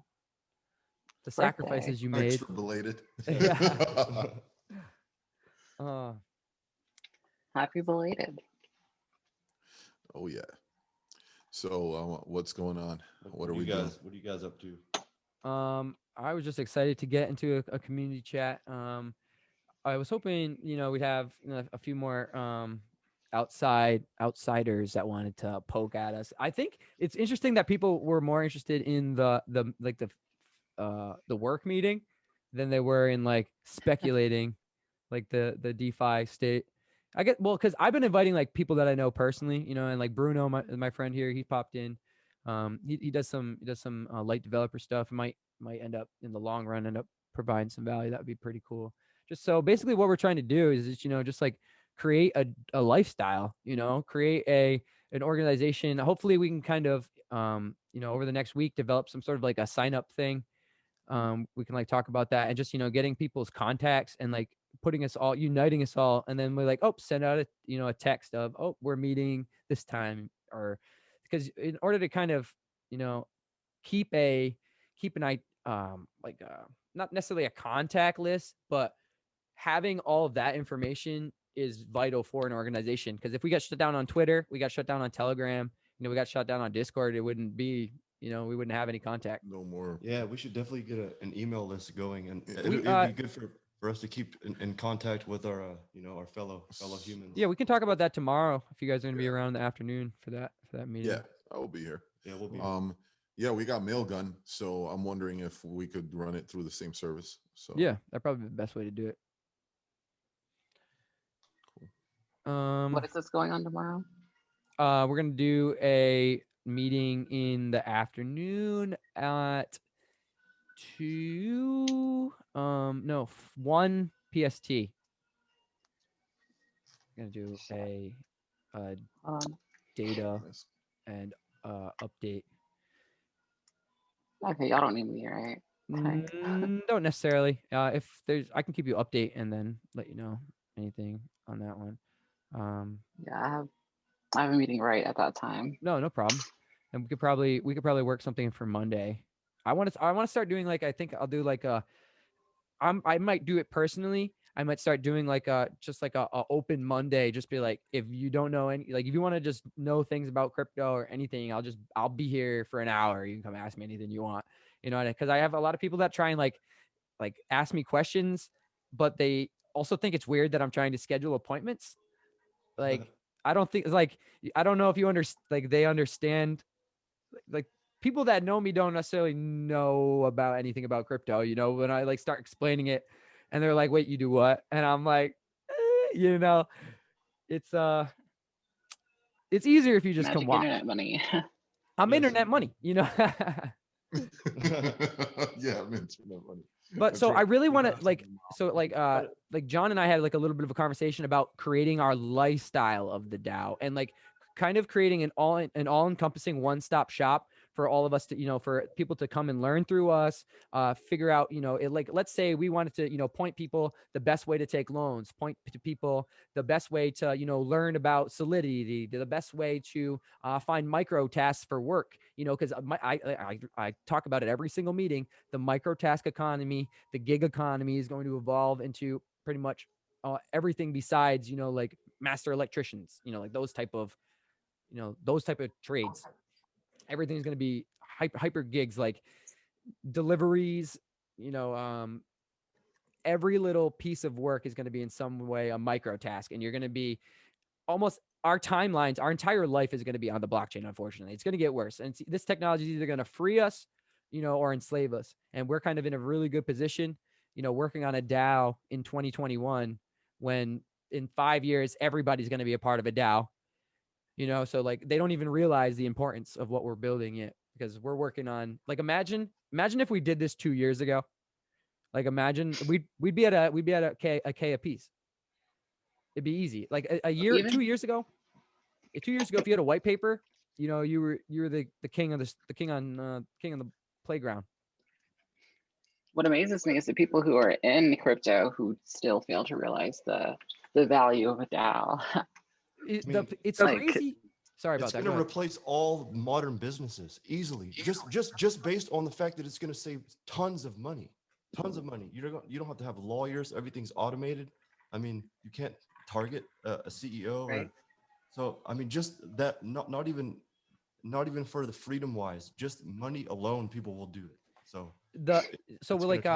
The sacrifices you made. Extra belated. Yeah. Happy belated. Oh yeah. So what's going on? What are we doing? What are you guys up to? I was just excited to get into a community chat. I was hoping, we'd have a few more outsiders that wanted to poke at us. I think it's interesting that people were more interested in the work meeting than they were in like speculating like the DeFi state. I get, well, because I've been inviting like people that I know personally, and like Bruno, my friend here, he popped in. He does some light developer stuff. Might end up in the long run end up providing some value. That would be pretty cool. Just so basically what we're trying to do is just, just like create a lifestyle, create an organization. Hopefully we can kind of over the next week develop some sort of like a sign up thing. We can like talk about that and just, getting people's contacts and like uniting us all. And then we're like, send out a text of, we're meeting this time, or because in order to kind of, keep an not necessarily a contact list, but having all of that information is vital for an organization. Because if we got shut down on Twitter, we got shut down on Telegram, we got shut down on Discord, it wouldn't be, we wouldn't have any contact. No more. Yeah, we should definitely get an email list going, and it'd be good for us to keep in contact with our our fellow humans. Yeah, we can talk about that tomorrow if you guys are gonna be around in the afternoon for that meeting. Yeah, I will be here. Yeah, we'll be. Yeah, we got Mailgun, so I'm wondering if we could run it through the same service. So yeah, that'd probably be the best way to do it. Cool. What is this going on tomorrow? We're gonna do a meeting in the afternoon at 1 PST. Gonna do a data and update. Okay, y'all don't need me, right? Okay. Don't necessarily. If there's, I can keep you update and then let you know anything on that one. Yeah, I have a meeting right at that time. No problem. And we could probably work something for Monday. I want to start doing like, I think I'll do like I might do it personally. I might start doing like just like a open Monday. Just be like, if you don't know any, like if you want to just know things about crypto or anything, I'll be here for an hour. You can come ask me anything you want, because I have a lot of people that try and like ask me questions, but they also think it's weird that I'm trying to schedule appointments. Like, I don't think like, I don't know if you they understand, like people that know me don't necessarily know about anything about crypto, when I like start explaining it and they're like, wait, you do what? And I'm like, it's easier if you just Magic come watch. internet money. I'm internet money, Yeah, I'm internet money. But so I really want to like John and I had like a little bit of a conversation about creating our lifestyle of the DAO and like kind of creating an all-encompassing one-stop shop for all of us to, for people to come and learn through us, figure out, like, let's say we wanted to, point people the best way to take loans, point to people the best way to, learn about Solidity, the best way to find micro tasks for work, because I talk about it every single meeting. The micro task economy, the gig economy is going to evolve into pretty much everything besides, like master electricians, like those type of trades. Everything's going to be hyper gigs, like deliveries, every little piece of work is going to be in some way a micro task, and you're going to be almost our timelines, our entire life is going to be on the blockchain. Unfortunately, it's going to get worse, and this technology is either going to free us, or enslave us. And we're kind of in a really good position, working on a DAO in 2021, when in 5 years everybody's going to be a part of a DAO. So like they don't even realize the importance of what we're building yet, because we're working on, like, imagine if we did this 2 years ago. Like, imagine we'd be at a K a piece. It'd be easy. Like a year, Even 2 years ago. 2 years ago, if you had a white paper, you were the king of the king on the playground. what amazes me is the people who are in crypto who still fail to realize the value of a DAO. It's like, crazy. Sorry about It's that. going to replace all modern businesses easily, just based on the fact that it's going to save tons of money. You don't have to have lawyers. Everything's automated. I mean, you can't target a CEO. Right. So I mean, just that. Not even for the freedom wise. Just money alone, people will do it. So we're like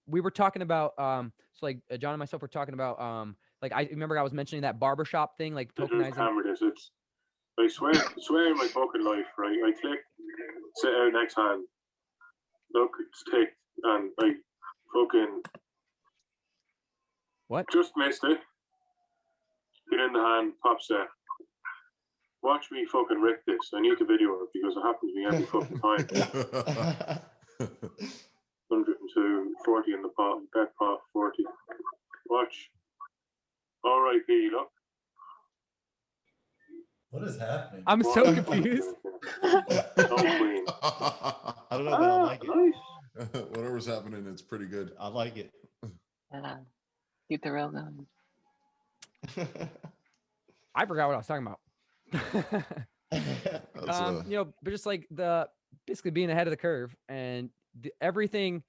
we were talking about so like John and myself were talking about like, I remember I was mentioning that barbershop thing, like tokenizing. Hammer this. It's, I swear in my fucking life, right? I click sit out next hand. Look, it's ticked, and I fucking what? Just missed it. Get in the hand, pop set. Watch me fucking rip this. I need to video it because it happens to me every fucking time. 102, 40 in the pot, back pot, 40. Watch. R.I.P. Look. What is happening? I'm so confused. I don't know, but I like it. Whatever's happening, it's pretty good. I like it. Keep the rail going. I forgot what I was talking about. But just like basically being ahead of the curve, and everything,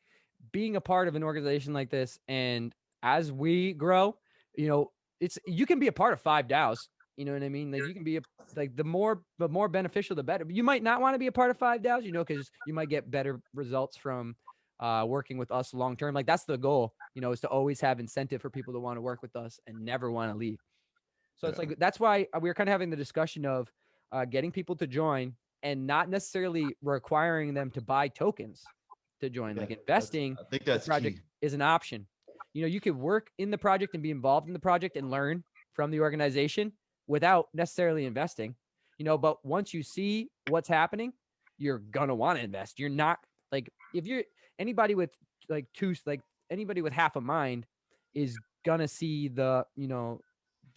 being a part of an organization like this. And as we grow, you can be a part of 5 DAOs. You know what I mean? Like, you can be the more beneficial, the better. You might not want to be a part of 5 DAOs, because you might get better results from working with us long term. Like, that's the goal, is to always have incentive for people to want to work with us and never want to leave. So it's like, that's why we're kind of having the discussion of getting people to join and not necessarily requiring them to buy tokens to join. Like, investing, I think that's the project key. is an option. You could work in the project and be involved in the project and learn from the organization without necessarily investing, but once you see what's happening, you're going to want to invest. You're not, like, if you're anybody with anybody with half a mind is going to see the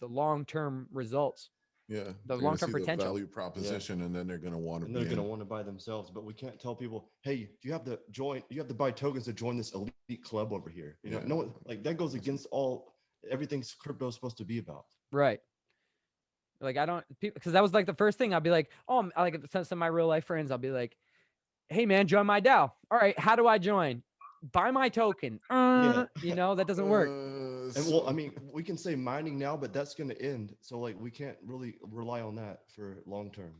long-term results. Yeah. The long-term potential. The value proposition, and then they're going to want to and they're going to want to buy themselves. But we can't tell people, hey, you have to buy tokens to join this elite club over here. No one, like, that goes against everything crypto is supposed to be about. Right. Like, I don't, because that was like the first thing. I'll be like, like, some of my real life friends, I'll be like, hey man, join my DAO. All right, how do I join? Buy my token. That doesn't work. And well, I mean, we can say mining now, but that's going to end. So like, we can't really rely on that for long term.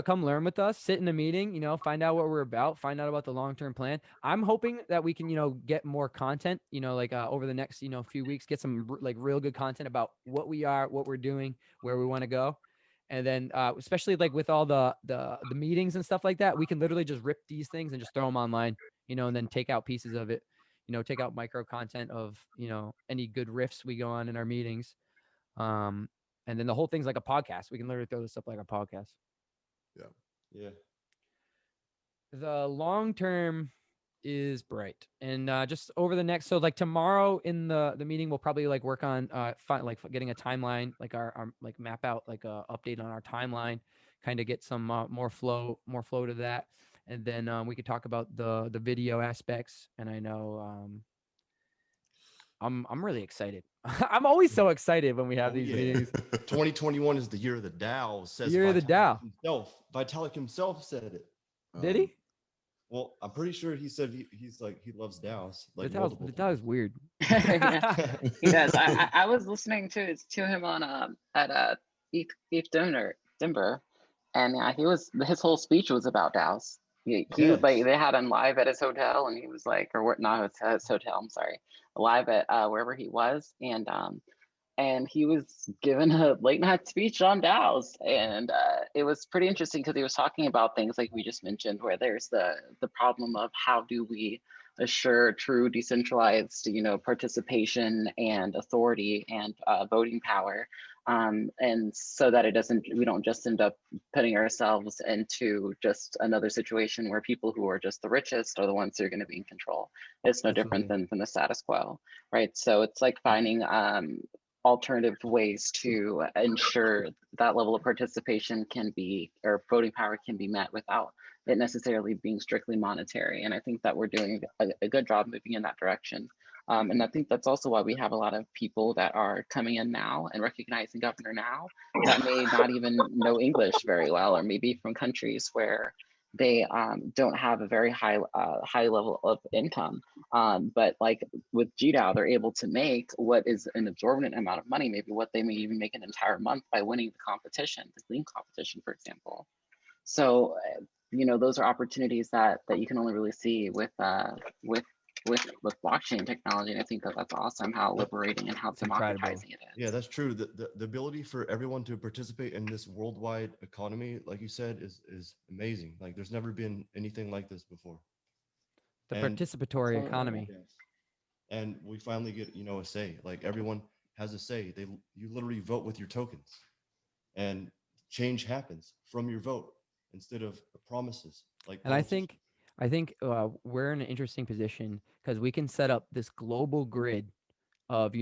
Come learn with us, sit in a meeting, find out what we're about, find out about the long-term plan. I'm hoping that we can, get more content, like over the next, few weeks, get some like real good content about what we are, what we're doing, where we want to go. And then especially like with all the meetings and stuff like that, we can literally just rip these things and just throw them online, and then take out pieces of it, take out micro content of, any good riffs we go on in our meetings. And then the whole thing's like a podcast. We can literally throw this up like a podcast. Yeah. The long term is bright, and just over the next, so like tomorrow in the meeting, we'll probably like work on getting a timeline, like our like map out like a update on our timeline, kind of get some more flow to that. and then we could talk about the video aspects. And I know I'm really excited. I'm always so excited when we have these meetings. 2021 is the year of the DAO. Says Year of the DAO. himself. Vitalik himself said it. Did he? Well, I'm pretty sure he said he's like he loves DAOs. Like the DAO is weird. Yeah, he does. I was listening to him on at ETH Denver, and his whole speech was about DAOs. He was like, they had him live at his hotel, and he was like, or what? Not his hotel. I'm sorry, live at wherever he was, and he was given a late night speech on DAOs, and it was pretty interesting because he was talking about things like we just mentioned, where there's the problem of how do we assure true decentralized, participation and authority and voting power, and so that we don't just end up putting ourselves into just another situation where people who are just the richest are the ones who are going to be in control. It's no different than the status quo, right? So it's like finding alternative ways to ensure that level of participation or voting power can be met without it necessarily being strictly monetary. And I think that we're doing a good job moving in that direction. And I think that's also why we have a lot of people that are coming in now and recognizing Governor now that may not even know English very well, or maybe from countries where they don't have a very high level of income. But like with GDAO, they're able to make what is an exorbitant amount of money, maybe what they may even make an entire month by winning the competition, the Gleam competition, for example. So, those are opportunities that you can only really see with blockchain technology. And I think that's awesome how liberating and how democratizing it is. Yeah, that's true. The ability for everyone to participate in this worldwide economy, like you said, is amazing. Like there's never been anything like this before. The participatory economy. Yes. And we finally get, a say. Like everyone has a say. You literally vote with your tokens, and change happens from your vote instead of promises. And I think we're in an interesting position because we can set up this global grid of,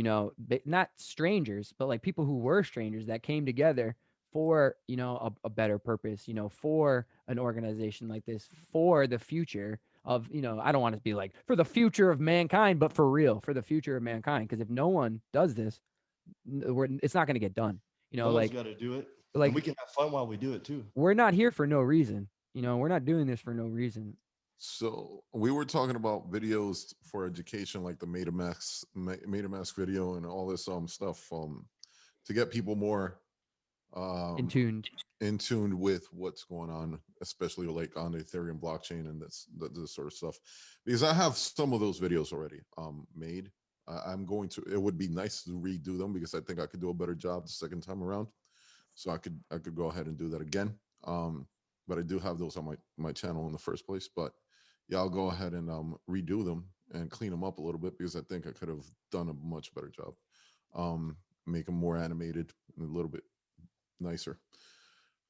not strangers, but like people who were strangers that came together for, a better purpose, for an organization like this, for the future of, I don't want to be like for the future of mankind, but for real, for the future of mankind. Because if no one does this, it's not going to get done. No one's got to do it. Like, and we can have fun while we do it too. We're not here for no reason. We're not doing this for no reason. So we were talking about videos for education, like the MetaMask video and all this stuff to get people more in tune with what's going on, especially like on the Ethereum blockchain and this sort of stuff. Because I have some of those videos already made. It would be nice to redo them because I think I could do a better job the second time around. So I could go ahead and do that again. But I do have those on my channel in the first place. But yeah, I'll go ahead and redo them and clean them up a little bit because I think I could have done a much better job. Make them more animated and a little bit nicer.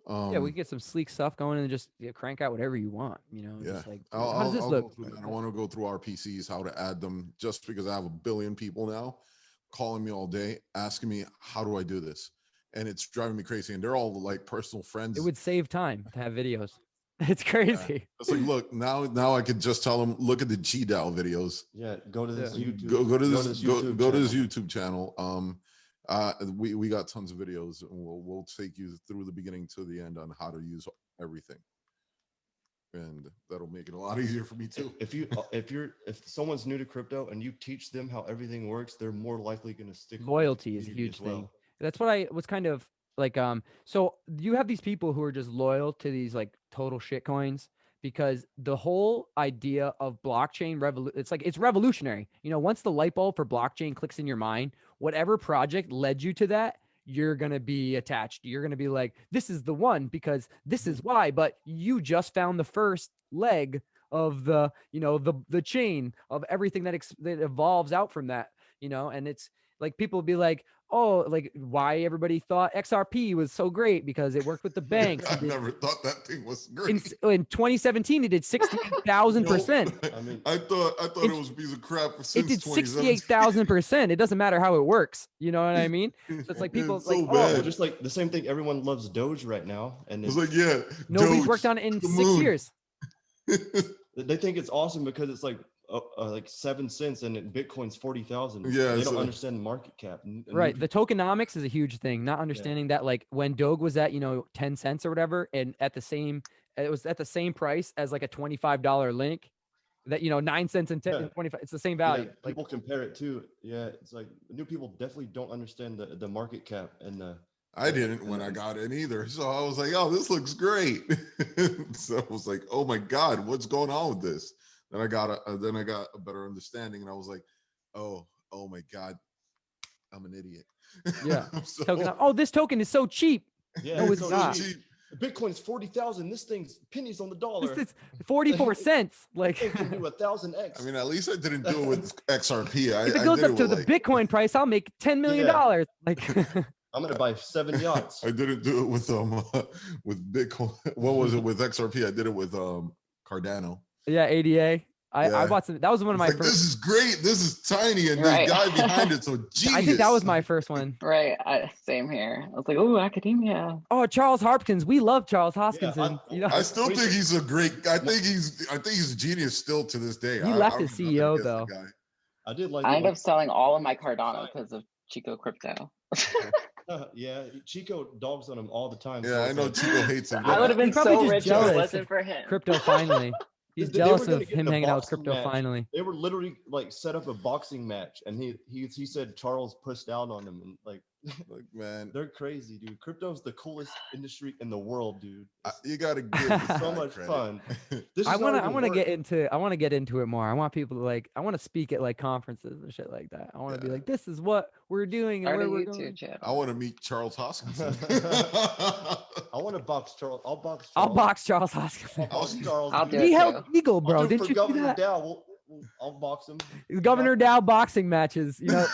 Yeah, we get some sleek stuff going and just crank out whatever you want. Yeah. Just like, how does this look? I want to go through our PCs, how to add them, just because I have 1 billion people now calling me all day, asking me, how do I do this? And it's driving me crazy. And they're all like personal friends. It would save time to have videos. It's crazy. Yeah. It's like, look, now I could just tell them, look at the GDAO videos. Yeah, go to this YouTube. Go to this YouTube channel. We got tons of videos, and we'll take you through the beginning to the end on how to use everything. And that'll make it a lot easier for me too. If someone's new to crypto and you teach them how everything works, they're more likely going to stick. Loyalty is a huge thing. That's what I was kind of like. So you have these people who are just loyal to these like total shit coins because the whole idea of blockchain it's revolutionary. Once the light bulb for blockchain clicks in your mind, whatever project led you to that, you're going to be attached. You're going to be like, this is the one because this is why, but you just found the first leg of the chain of everything that evolves out from that, and it's like, people will be like, oh, like why everybody thought XRP was so great because it worked with the banks. I never thought that thing was great. In 2017, it did 68,000%. I mean, I thought it was a piece of crap since it did 68,000%. It doesn't matter how it works. You know what I mean? So it's like people it's like, so bad. Just like the same thing. Everyone loves Doge right now, and it's like, yeah, nobody's Doge, worked on it in 6 years. They think it's awesome because it's like 7 cents and Bitcoin's 40,000. Yeah, they don't understand the market cap. Right. The tokenomics is a huge thing. Not understanding that, like when Doge was at 10 cents or whatever, and it was at the same price as like a $25 link. That 9 cents and 10 and 25. It's the same value. Yeah, people compare it too. Yeah, it's like new people definitely don't understand the market cap and I didn't when I got in either. So I was like, oh, this looks great. So I was like, oh my God, what's going on with this? Then I got a better understanding, and I was like, oh my God, I'm an idiot. Yeah. This token is so cheap. Yeah, no, it's so not. cheap. Bitcoin's 40,000. This thing's pennies on the dollar. It's 44 cents. Like it can do 1,000x. I mean, at least I didn't do it with XRP. If it goes up to the Bitcoin price, I'll make $10 million. Like I'm gonna buy 7 yachts. I didn't do it with Bitcoin. What was it with XRP? I did it with Cardano. Yeah, ADA. I bought some. That was one of my first. This is great. This is tiny, and this guy behind it, so genius. I think that was my first one. Right. Same here. I was like, oh, academia. Oh, Charles Hopkins. We love Charles Hoskinson. I still think he's a great. I think he's a genius still to this day. He left his CEO though. I did like. I ended up selling all of my Cardano because of Chico Crypto. Yeah, Chico dogs on him all the time. Yeah, I know Chico hates him. I would have been so rich if it wasn't for him. Crypto finally. He's jealous of him hanging out with Crypto finally. They were literally like set up a boxing match, and he said Charles pushed out on him, and like man, they're crazy, dude. Crypto's the coolest industry in the world, dude. You gotta give so much fun. I want to get into it more. I want people to I want to speak at like conferences and shit like that. I want to be like, this is what we're doing and where we're going. I want to meet Charles Hoskinson. I want to box Charles. I'll box Charles Hoskinson. I'll do he it held too. Eagle, bro. Didn't you do that? DAO, I'll box him. Governor DAO boxing matches. Yeah.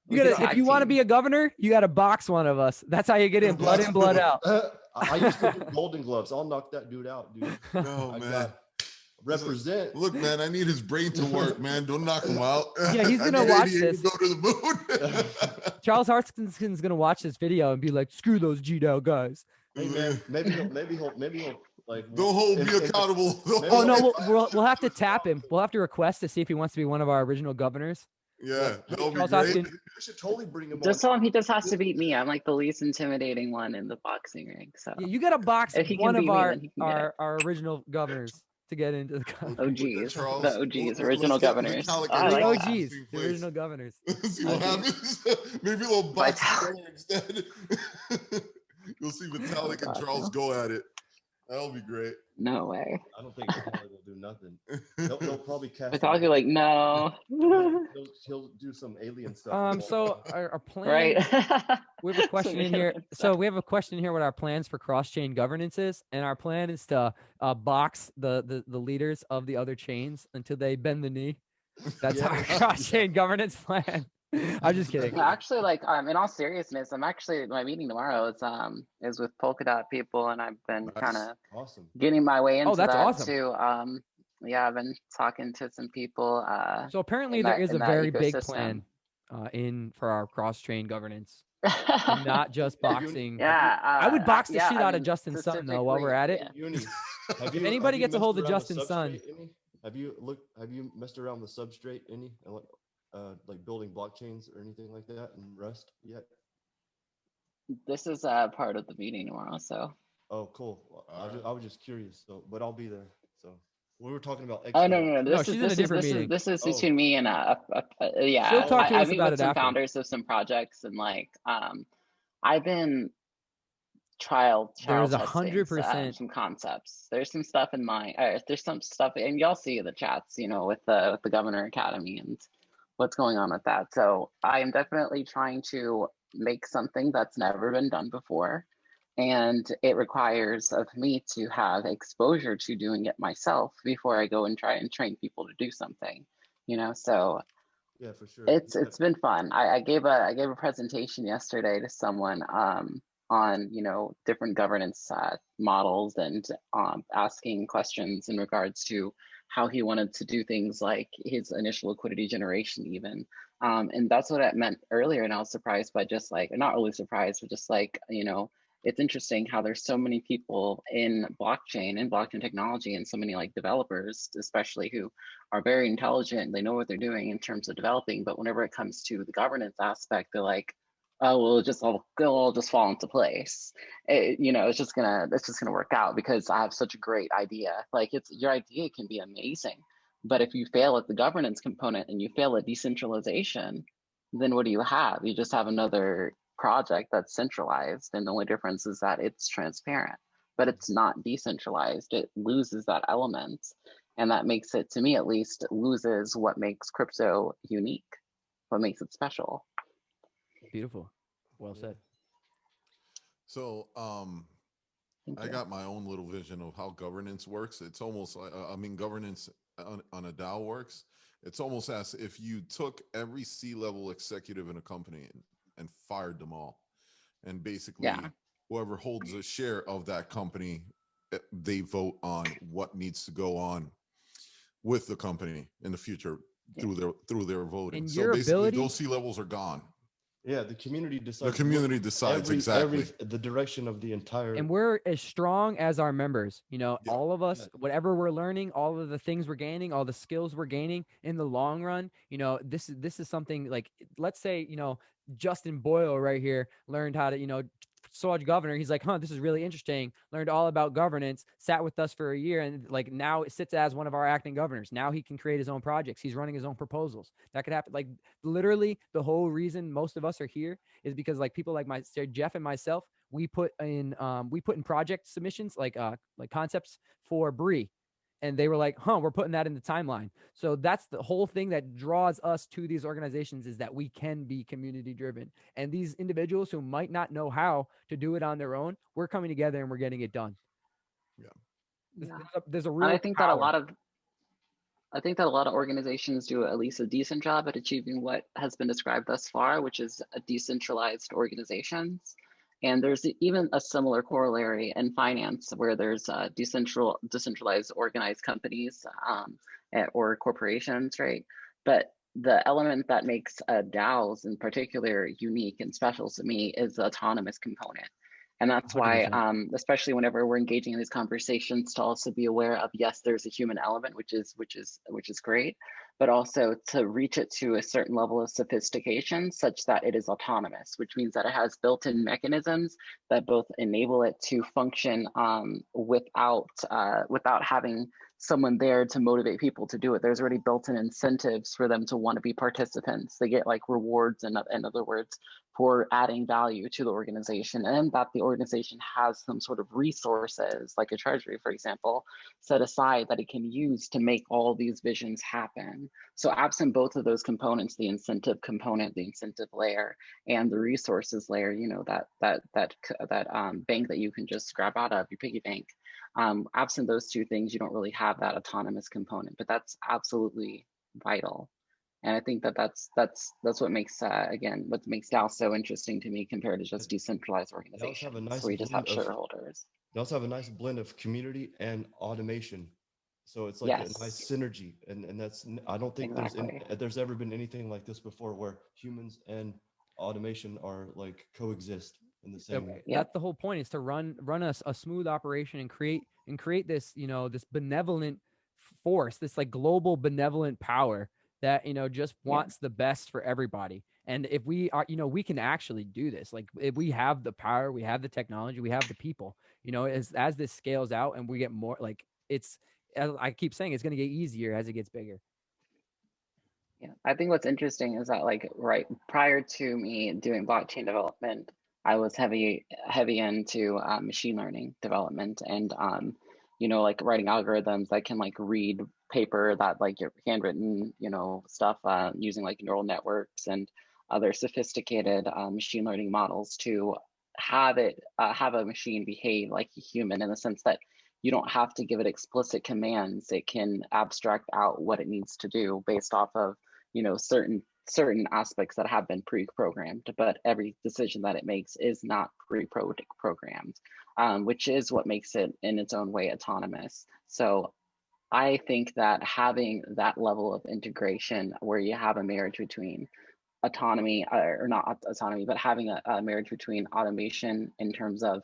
You gotta, if you want to be a governor, you gotta box one of us. That's how you get in, blood in, blood out. I used to do Golden Gloves. I'll knock that dude out, dude. Oh man, represent. Look, man, I need his brain to work, man. Don't knock him out. Yeah, he's gonna watch this. Go to the moon. Charles Hoskinson's gonna watch this video and be like, "Screw those GDAO guys." Hey man, maybe he'll like. Don't hold me accountable. Oh no, we'll have to tap him. We'll have to request to see if he wants to be one of our original governors. Yeah, that'll be Charles great. Hoskin. We should totally bring him. Just tell him he just has to beat me. I'm like the least intimidating one in the boxing ring. So yeah, you gotta box if he one can of beat me, our original governors to get into the OGs, the OGs, original governors. The OGs, the original governors. See what happens. Maybe we'll box instead. You'll see Vitalik and Charles go at it. That'll be great. No way. I don't think Vitalik will do nothing. He'll probably cast. Vitalik like no. He'll do some alien stuff. So our plan. Right. We have a question in here. So we have a question here. What our plans for cross-chain governance is, and our plan is to box the leaders of the other chains until they bend the knee. That's our cross-chain governance plan. I'm just kidding. Actually, like in all seriousness, my meeting tomorrow is with Polkadot people, and I've been kind of getting my way into that's that awesome. too. Yeah, I've been talking to some people. So apparently there is a very big plan for our cross-chain governance, and not just boxing. Yeah, I would box the shit out of Justin Sun though. While we're at it, if anybody gets a hold of Justin Sun, have you messed around with substrate any? Like building blockchains or anything like that in Rust yet? This is part of the meeting tomorrow, so. Oh, cool. I was just curious, but I'll be there. So we were talking about. Oh no! This is between me and yeah. She'll talk to us I meet about with it some after. founders of some projects, and like I've been trial There's testing 100% some concepts. There's some stuff in my there's some stuff, and y'all see the chats, with the Governor Academy and what's going on with that. So I am definitely trying to make something that's never been done before. And it requires of me to have exposure to doing it myself before I go and try and train people to do something, so yeah, for sure. It's been fun. I gave a presentation yesterday to someone on different governance models and asking questions in regards to how he wanted to do things like his initial liquidity generation even. And that's what I meant earlier. And I was surprised by just like, not really surprised, but just like, it's interesting how there's so many people in blockchain and blockchain technology, and so many like developers, especially, who are very intelligent. They know what they're doing in terms of developing, but whenever it comes to the governance aspect, they're like, oh, well, it'll all just fall into place. It's just gonna work out because I have such a great idea. Like, your idea can be amazing, but if you fail at the governance component and you fail at decentralization, then what do you have? You just have another project that's centralized, and the only difference is that it's transparent, but it's not decentralized. It loses that element, and that makes it, to me at least, it loses what makes crypto unique, what makes it special. Beautiful. Well said. So I got my own little vision of how governance works. It's almost like, governance on a DAO works. It's almost as if you took every C-level executive in a company and fired them all. And basically, whoever holds a share of that company, they vote on what needs to go on with the company in the future through their voting. And so basically, those C-levels are gone. Yeah, the community decides. The community decides exactly the direction of the entire. And we're as strong as our members. All of us, whatever we're learning, all of the things we're gaining, all the skills we're gaining in the long run. This is something like, let's say, Justin Boyle right here learned how to, saw governor. He's like, this is really interesting. Learned all about governance, sat with us for a year, and like now it sits as one of our acting governors. Now he can create his own projects. He's running his own proposals. That could happen. Like, literally the whole reason most of us are here is because like people like Jeff and myself, we put in project submissions, like concepts for Bree. And they were like, we're putting that in the timeline. So that's the whole thing that draws us to these organizations, is that we can be community driven. And these individuals who might not know how to do it on their own, we're coming together and we're getting it done. There's a real And I think that a lot of organizations do at least a decent job at achieving what has been described thus far, which is a decentralized organizations. And there's even a similar corollary in finance, where there's decentralized organized companies or corporations, right? But the element that makes DAOs in particular unique and special to me is the autonomous component. And that's 100%. Why, especially whenever we're engaging in these conversations, to also be aware of, yes, there's a human element, which is great, but also to reach it to a certain level of sophistication such that it is autonomous, which means that it has built-in mechanisms that both enable it to function without having someone there to motivate people to do it. There's already built-in incentives for them to want to be participants. They get like rewards, in other words, for adding value to the organization, and that the organization has some sort of resources, like a treasury, for example, set aside that it can use to make all these visions happen. So absent both of those components, the incentive component, the incentive layer, and the resources layer, that bank that you can just grab out of your piggy bank, absent those two things, you don't really have that autonomous component, but that's absolutely vital. And I think that's what makes what makes DAO so interesting to me compared to just decentralized organizations where you just have shareholders. They also have a nice blend of community and automation, so it's like a nice synergy, and that's, I don't think there's ever been anything like this before, where humans and automation are like coexist in the same way. That's the whole point, is to run a smooth operation and create this this benevolent force, this like global benevolent power that just wants the best for everybody. And if we are, we can actually do this. Like, if we have the power, we have the technology, we have the people, as this scales out and we get more, like, it's, as I keep saying, it's going to get easier as it gets bigger. Yeah, I think what's interesting is that, like, right prior to me doing blockchain development, I was heavy into machine learning development, and like writing algorithms that can like read paper, that like your handwritten stuff, using like neural networks and other sophisticated machine learning models to have a machine behave like a human, in the sense that you don't have to give it explicit commands. It can abstract out what it needs to do based off of certain aspects that have been pre-programmed, but every decision that it makes is not pre-programmed, which is what makes it in its own way autonomous. So I think that having that level of integration, where you have a marriage between autonomy, or not autonomy, but having a marriage between automation in terms of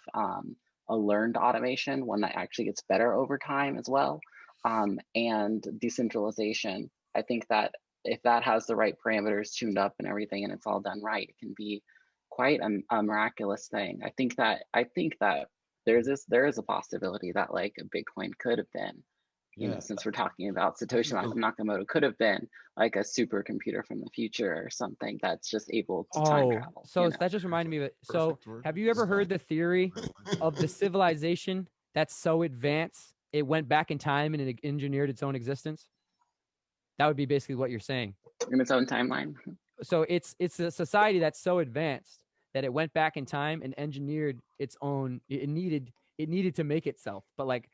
a learned automation, one that actually gets better over time as well, and decentralization. I think that if that has the right parameters tuned up and everything, and it's all done right, it can be quite a miraculous thing. I think that there is a possibility that like a Bitcoin could have been, you know, since we're talking about Satoshi Nakamoto, could have been like a supercomputer from the future or something that's just able to time travel. So that just reminded me of it. So have you ever heard the theory of the civilization that's so advanced it went back in time and it engineered its own existence? That would be basically what you're saying. In its own timeline. So it's a society that's so advanced that it went back in time and engineered its own. It needed to make itself, but like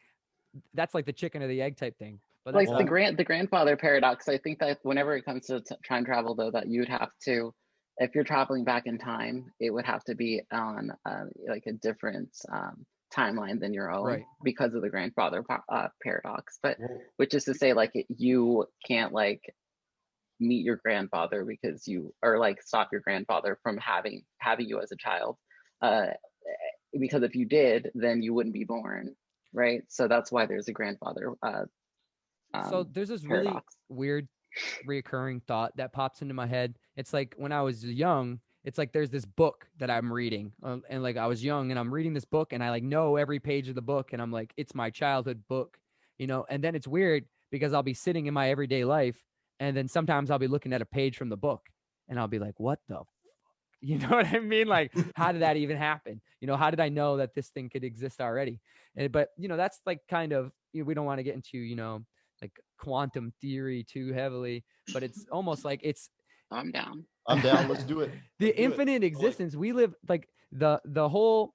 that's like the chicken or the egg type thing. But like the grandfather paradox. I think that whenever it comes to time travel, though, that you'd have to, if you're traveling back in time, it would have to be on like a different timeline than your own, right, because of the grandfather paradox. But which is to say, like you can't like meet your grandfather because you, or like stop your grandfather from having you as a child, because if you did, then you wouldn't be born, right? So that's why there's a grandfather. So there's this paradox. Really weird reoccurring thought that pops into my head. It's like when I was young, it's like there's this book that I'm reading, and like I was young and I'm reading this book and I like know every page of the book and I'm like, it's my childhood book, you know. And then it's weird because I'll be sitting in my everyday life and then sometimes I'll be looking at a page from the book and I'll be like, what the you know what I mean? Like, how did that even happen? You know, how did I know that this thing could exist already? But, you know, that's like kind of, you know, we don't want to get into, you know, like quantum theory too heavily, but it's almost like it's. I'm down. Let's do it. The infinite existence. We live like the whole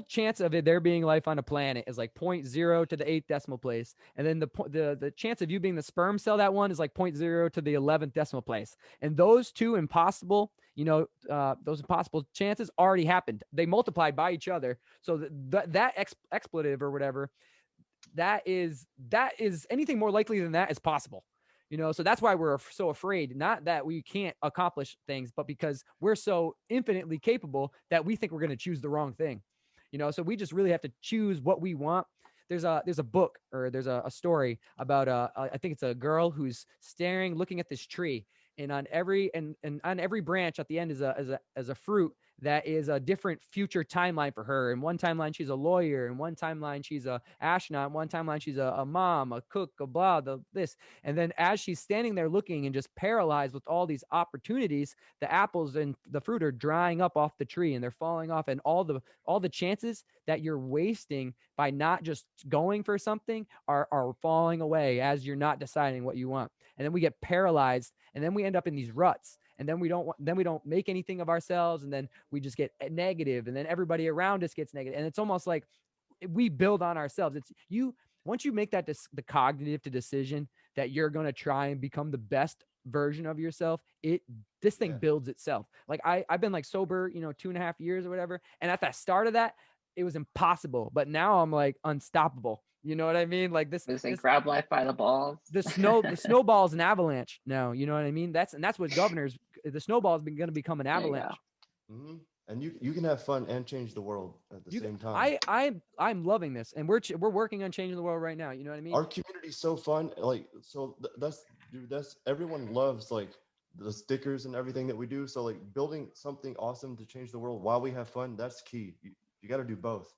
chance of it there being life on a planet is like 0.0 to the 8th decimal place, and then the chance of you being the sperm cell, that one is like 0.0 to the 11th decimal place, and those two impossible, you know, those impossible chances already happened. They multiplied by each other, so that expletive or whatever, that is anything more likely than that is possible. You know, so that's why we're so afraid, not that we can't accomplish things, but because we're so infinitely capable that we think we're going to choose the wrong thing. You know, so we just really have to choose what we want. There's a book, or there's a story about I think it's a girl who's looking at this tree, and on every branch at the end is a fruit that is a different future timeline for her. In one timeline, she's a lawyer. In one timeline, she's a astronaut. In one timeline, she's a mom, a cook, a blah, this. And then as she's standing there looking and just paralyzed with all these opportunities, the apples and the fruit are drying up off the tree and they're falling off. And all the chances that you're wasting by not just going for something are falling away as you're not deciding what you want. And then we get paralyzed, and then we end up in these ruts. And then we don't make anything of ourselves, and then we just get negative, and then everybody around us gets negative. And it's almost like we build on ourselves. It's once you make that the cognitive decision that you're going to try and become the best version of yourself, this thing builds itself. Like I've been like sober, you know, 2.5 years or whatever. And at the start of that, it was impossible, but now I'm like unstoppable. You know what I mean? Like this grab life by the balls. The snowball's an avalanche now. You know what I mean? That's what governors. The snowball is going to become an avalanche. Mm-hmm. And you can have fun and change the world at the same time. I'm loving this, and we're working on changing the world right now. You know what I mean? Our community's so fun. Like that's everyone loves like the stickers and everything that we do. So like building something awesome to change the world while we have fun, that's key. You got to do both.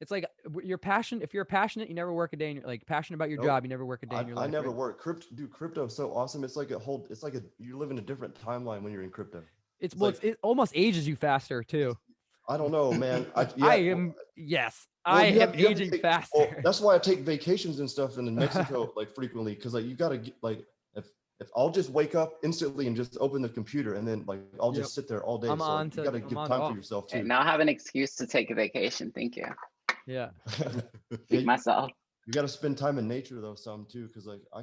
It's like you're passionate. If you're passionate, you never work a day. Like passionate about your job, you never work a day in your life. I never work. Crypto is so awesome. It's like you live in a different timeline when you're in crypto. It almost ages you faster too. I don't know, man. I am aging faster. Well, that's why I take vacations and stuff in Mexico like frequently, because like you gotta get like if I'll just wake up instantly and just open the computer and then like I'll just sit there all day. You gotta give time for yourself too. Now I have an excuse to take a vacation. Thank you. Yeah. Feed myself. You got to spend time in nature though, some too, because like I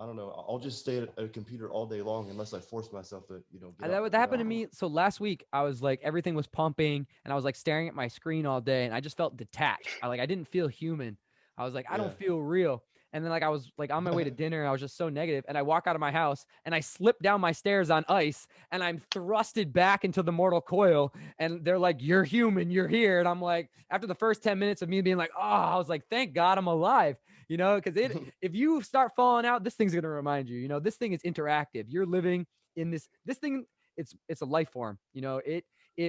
don't know, I'll just stay at a computer all day long unless I force myself to, you know. That happened to me. So last week I was like, everything was pumping and I was like staring at my screen all day and I just felt detached. I didn't feel human. I was like, I don't feel real. And then like I was like on my way to dinner, I was just so negative, and I walk out of my house and I slip down my stairs on ice, and I'm thrusted back into the mortal coil. And they're like, "You're human, you're here." And I'm like, after the first 10 minutes of me being like, "Oh," I was like, "Thank God I'm alive." You know, because if you start falling out, this thing's gonna remind you. You know, this thing is interactive. You're living in this thing. It's a life form. You know, it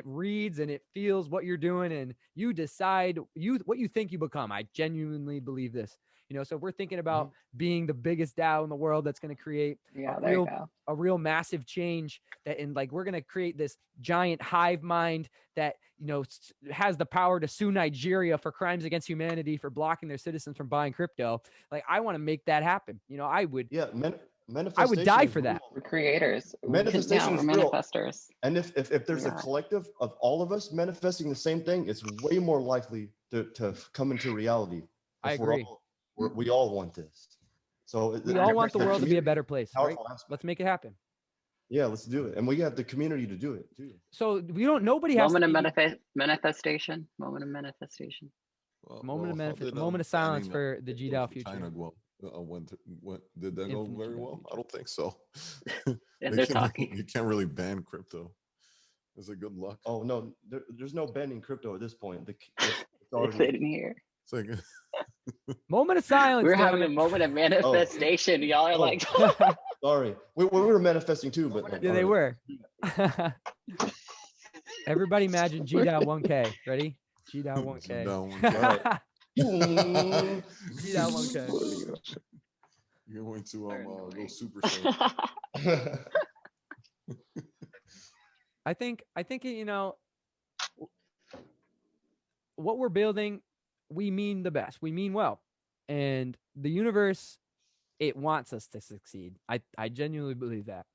reads and it feels what you're doing, and you decide what you think you become. I genuinely believe this. You know, so if we're thinking about being the biggest DAO in the world, that's going to create a real massive change, that in like we're going to create this giant hive mind that, you know, has the power to sue Nigeria for crimes against humanity for blocking their citizens from buying crypto. Like, I want to make that happen. You know, I would. Yeah, I would die for that. We're creators. Manifestation is we're real. manifestors. And if there's a collective of all of us manifesting the same thing, it's way more likely to come into reality. I agree. We all want this. So we all want the world to be a better place, right? Let's make it happen. Yeah, let's do it. And we have the community to do it too. So nobody has moment of manifestation. Moment of manifestation. Moment of silence for the GDAO future. China did that go very well? I don't think so. And they're talking. You can't really ban crypto. Is it good luck? Oh no, there's no banning crypto at this point. It's sitting here. It's like moment of silence. We're having a moment of manifestation. Y'all are like, sorry, we were manifesting too, but yeah, they were. Everybody imagine GDAO 1K. Ready? GDAO 1K. GDAO 1K. You're going to go Super Saiyan. I think you know what we're building. We mean the best. We mean well, and the universe, it wants us to succeed. I genuinely believe that.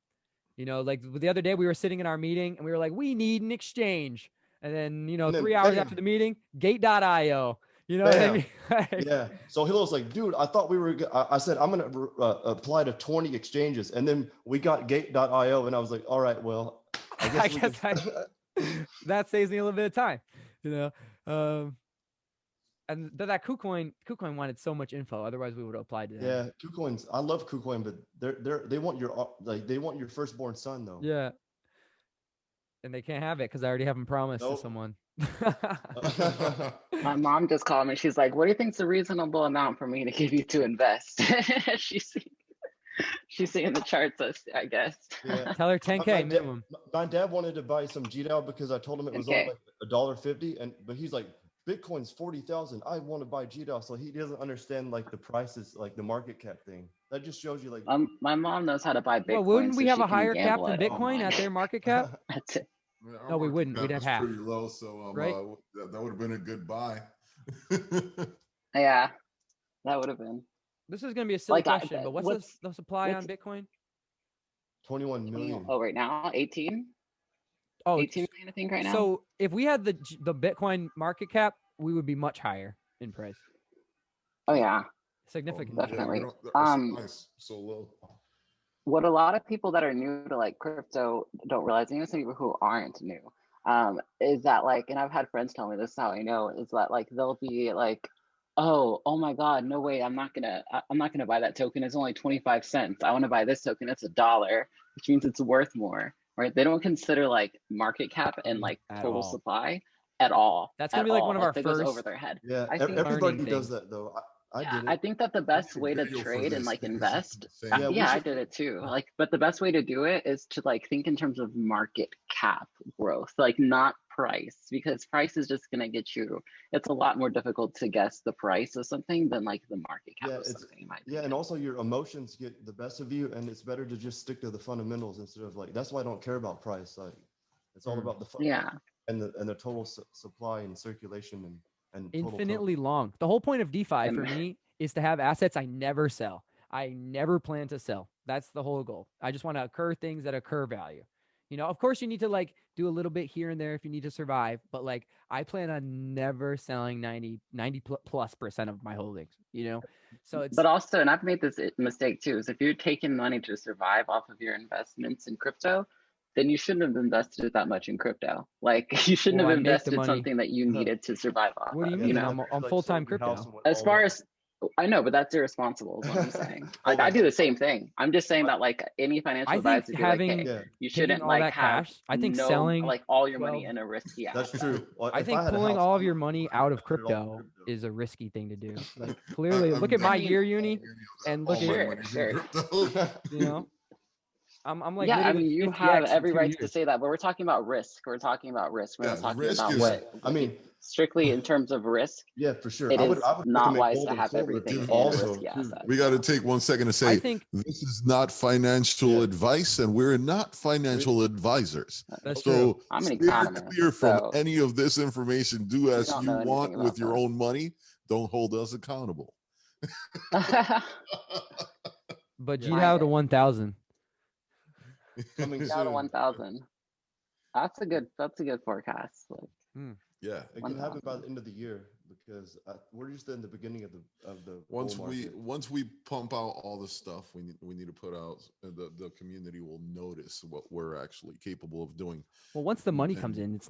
You know, like the other day we were sitting in our meeting and we were like, we need an exchange, and then, you know, 3 hours after the meeting, Gate.io. You know what I mean? Yeah. So Hilo's like, dude, I thought we were. I said I'm gonna apply to 20 exchanges, and then we got Gate.io, and I was like, all right, well, I guess that saves me a little bit of time, you know. And that KuCoin wanted so much info. Otherwise, we would have applied to that. Yeah, KuCoins. I love KuCoin, but they want your firstborn son though. Yeah. And they can't have it because I already have them promised to someone. My mom just called me. She's like, "What do you think's a reasonable amount for me to give you to invest?" She's seeing the charts, I guess. Yeah. Tell her 10K minimum. My dad wanted to buy some GDAO because I told him it was on like $1.50, but he's like, Bitcoin's 40,000. I want to buy GDAO, so he doesn't understand like the prices, like the market cap thing. That just shows you like. My mom knows how to buy Bitcoin. Well, wouldn't we have a higher cap than Bitcoin at their market cap? That's it. No, we wouldn't. We'd have half. Pretty low, so right? That would have been a good buy. Yeah, that would have been. This is going to be a silly question, but what's the supply on Bitcoin? 21 million. Oh, right now, 18. Oh, 18 million, I think, right now. So if we had the Bitcoin market cap, we would be much higher in price. Oh yeah, significant. Definitely. Nice. So low. What a lot of people that are new to like crypto don't realize, even some people who aren't new, is that like, and I've had friends tell me this is how I know, is that like they'll be like, oh my God, no way, I'm not gonna buy that token. It's only 25 cents. I want to buy this token. It's $1, which means it's worth more. Right? They don't consider like market cap and like total supply at all. That's gonna be like one of our first. Goes over their head. Yeah, everybody does that though. I did it. I think that the best way to trade and like invest. I did it too. Like, but the best way to do it is to like think in terms of market cap growth, like not price, because price is just gonna get you. It's a lot more difficult to guess the price of something than like the market cap of something. Yeah, and also your emotions get the best of you, and it's better to just stick to the fundamentals instead of like. That's why I don't care about price. Like, it's all about the and the total supply and circulation and infinitely long. The whole point of DeFi for me is to have assets I never sell. I never plan to sell. That's the whole goal. I just want to occur things that occur value. You know, of course you need to like do a little bit here and there if you need to survive, but like I plan on never selling 90+% of my holdings, you know? So it's. But also, and I've made this mistake too, is if you're taking money to survive off of your investments in crypto, then you shouldn't have invested that much in crypto. Like you shouldn't have invested something that you needed to survive off. What do you mean? I'm full-time crypto. As far as I know, but that's irresponsible is what I'm saying. Like I do the same thing. I'm just saying that like any financial I think advisor would be like, having hey, you taking shouldn't all like that have cash, I think no, selling like all your 12 money in a risky That's asset. true. Well, I if think had a pulling house, all I of your would money put out of it all in crypto crypto. is a risky thing to do. Like clearly, look at I my mean, year uni and look sure, at, sure. you know, I'm like Yeah, I literally mean, you 50x have in every 2 right to years. say that, but we're talking about risk. We're talking about risk. We're Yeah, not talking risk about is. what, I mean, strictly in terms of risk. yeah, for sure. It I is would not recommend wise gold to and have silver everything in also risky too. assets. We got to take 1 second to say I think this is not financial advice, and we're not financial advisors. that's So true. I'm an steer economist, clear from so any of this information. Do we as don't you know want anything with about your that. own money. Don't hold us accountable. But Yeah. G DAO to 1,000. Coming Down to soon. 1,000. That's a good forecast. Like, Yeah. It can happen by 1,000. the end of the year because we're just in the beginning of the Once bull we market. pump out all the stuff we need to put out, the community will notice what we're actually capable of doing. Well, once the money And- comes in, it's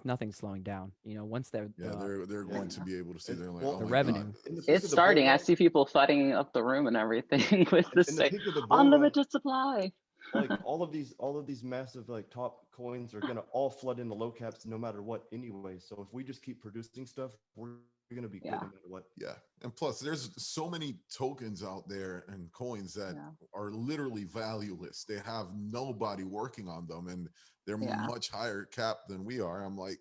nothing slowing down. You know, once they're they're going to be able to see. They're like, well, oh the my revenue. God. in the peak It's of the bull starting. I run, see people flooding up the room and everything with this in the like, peak of the bull run, unlimited supply. like all of these massive like top coins are gonna all flood into low caps no matter what anyway. So if we just keep producing stuff, we're gonna be good Yeah. no matter what. Yeah. And plus, there's so many tokens out there and coins that are literally valueless. They have nobody working on them, and they're Yeah. much higher cap than we are. I'm like,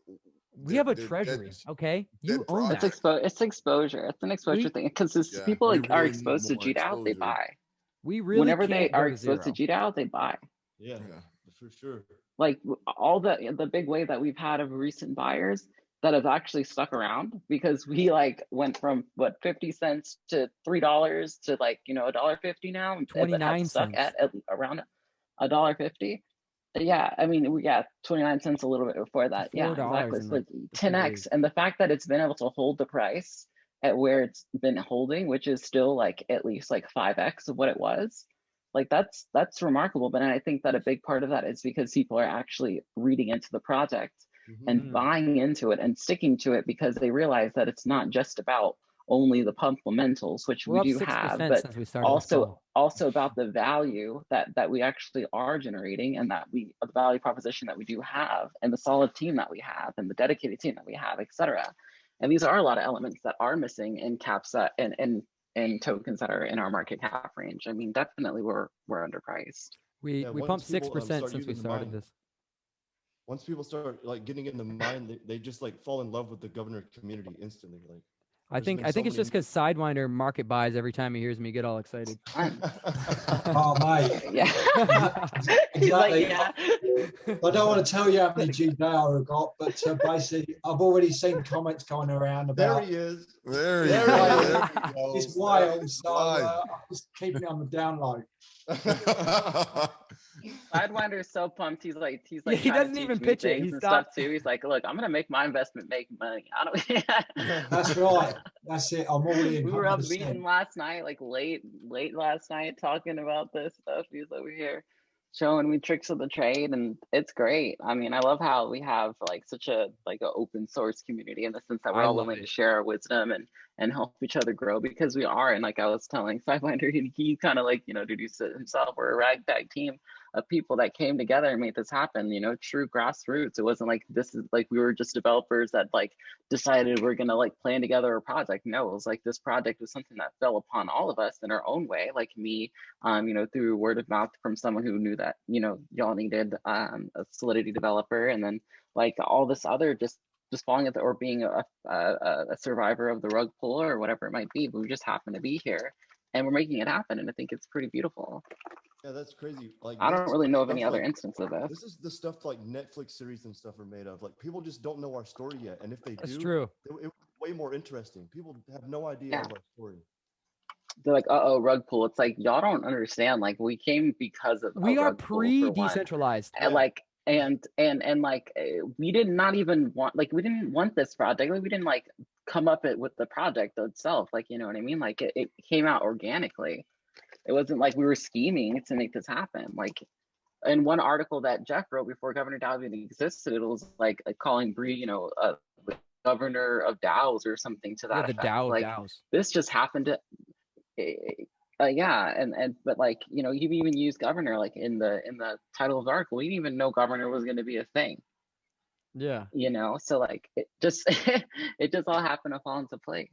We have a they're treasury, dead- okay? dead You own that. It's exposure. It's an exposure thing because Yeah, people we like, are really need exposed to more GDAO, they exposure. buy. We really Whenever they can't go are to exposed to zero. GDAO, they buy. Yeah, for sure. Like all the big wave that we've had of recent buyers that have actually stuck around because we like went from what 50 cents to $3 to like $1.50 now, but 29 have stuck cents. at around $1.50. Yeah, I mean, we got 29 cents a little bit before that. Yeah, exactly. $4 It's in like like 2 10x, days. and the fact that it's been able to hold the price at where it's been holding, which is still like at least like 5x of what it was. Like that's remarkable. But I think that a big part of that is because people are actually reading into the project and buying into it and sticking to it because they realize that it's not just about only the fundamentals, which We're we up do 6% have, but since we started this call. also about the value that we actually are generating and that the value proposition that we do have and the solid team that we have and the dedicated team that we have, etc. And these are a lot of elements that are missing in caps that and tokens that are in our market cap range. I mean, definitely we're underpriced. We pumped 6% since we started this. Once people start like getting in the mind, they just like fall in love with the Governor community instantly. Like I think it's just because Sidewinder market buys every time he hears me get all excited. Oh, mate. Yeah. Exactly. Yeah. I don't want to tell you how many GDAO I've got, but basically, I've already seen comments going around about. There he is. There he There is. It's wild, so I'm just keeping it on the down low. Sidewinder is so pumped. He's like he trying to doesn't teach even me pitch it. things He and stopped. stuff too. He's like, look, I'm gonna make my investment make money. I don't. That's right. That's it. I'm all in. We were up 100%. meeting last night, like late last night, talking about this stuff. He's over here showing me tricks of the trade, and it's great. I mean, I love how we have like such a like an open source community in the sense that we're I all love willing to it. share our wisdom and help each other grow because we are. And like I was telling Sidewinder, he kind of like deduced it himself. We're a ragtag team of people that came together and made this happen. True grassroots. It wasn't like this is like we were just developers that like decided we're gonna like plan together a project. No, it was like this project was something that fell upon all of us in our own way. Like me, through word of mouth from someone who knew that y'all needed a Solidity developer, and then like all this other just falling at the or being a survivor of the rug pull or whatever it might be. But we just happen to be here and we're making it happen, and I think it's pretty beautiful. Yeah, that's crazy. Like I don't really know of any stuff other like- instance of this. This is the stuff like Netflix series and stuff are made of. Like people just don't know our story yet, and if they That's do, true. It's way more interesting. People have no idea Yeah. of our story. They're like, rug pull. It's like y'all don't understand. Like we came because of We a are rug pull, for one. pre-decentralized. And like and like we did not even want we didn't want this project. Like, we didn't like come up with the project itself. Like, you know what I mean? Like it came out organically. It wasn't like we were scheming to make this happen. Like in one article that Jeff wrote before Governor DAO even existed, it was like calling Bree, governor of DAOs or something to Yeah, that the effect. DAO Like DAOs. this just happened to, yeah, and but like, you know, you even use governor like in the title of the article. We didn't even know governor was going to be a thing. Yeah. You know, so like it just it just all happened to fall into place.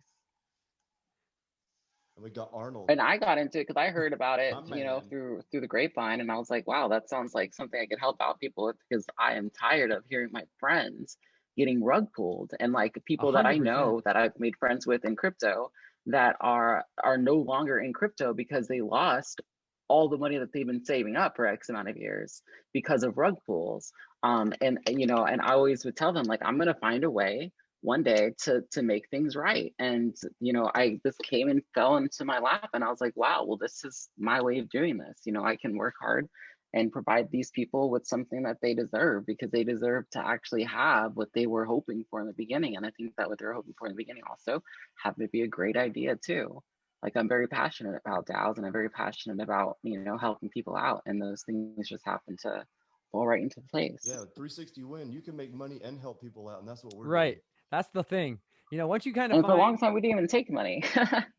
And we got Arnold. And I got into it because I heard about it, My you know, man. through the grapevine, and I was like, wow, that sounds like something I could help out people with, because I am tired of hearing my friends getting rug pulled, and like people that I 100%. know that I've made friends with in crypto that are no longer in crypto because they lost all the money that they've been saving up for X amount of years because of rug pulls. And you know, and I always would tell them like, I'm gonna find a way one day to make things right. And you know, this came and fell into my lap, and I was like, wow, well, this is my way of doing this. You know, I can work hard and provide these people with something that they deserve, because they deserve to actually have what they were hoping for in the beginning. And I think that what they were hoping for in the beginning also happened to be a great idea too. Like, I'm very passionate about DAOs, and I'm very passionate about, you know, helping people out, and those things just happen to fall right into place. Yeah, 360 win. You can make money and help people out, and that's what we're Right. doing. That's the thing. You know, once you kind of And for a long time, we didn't even take money.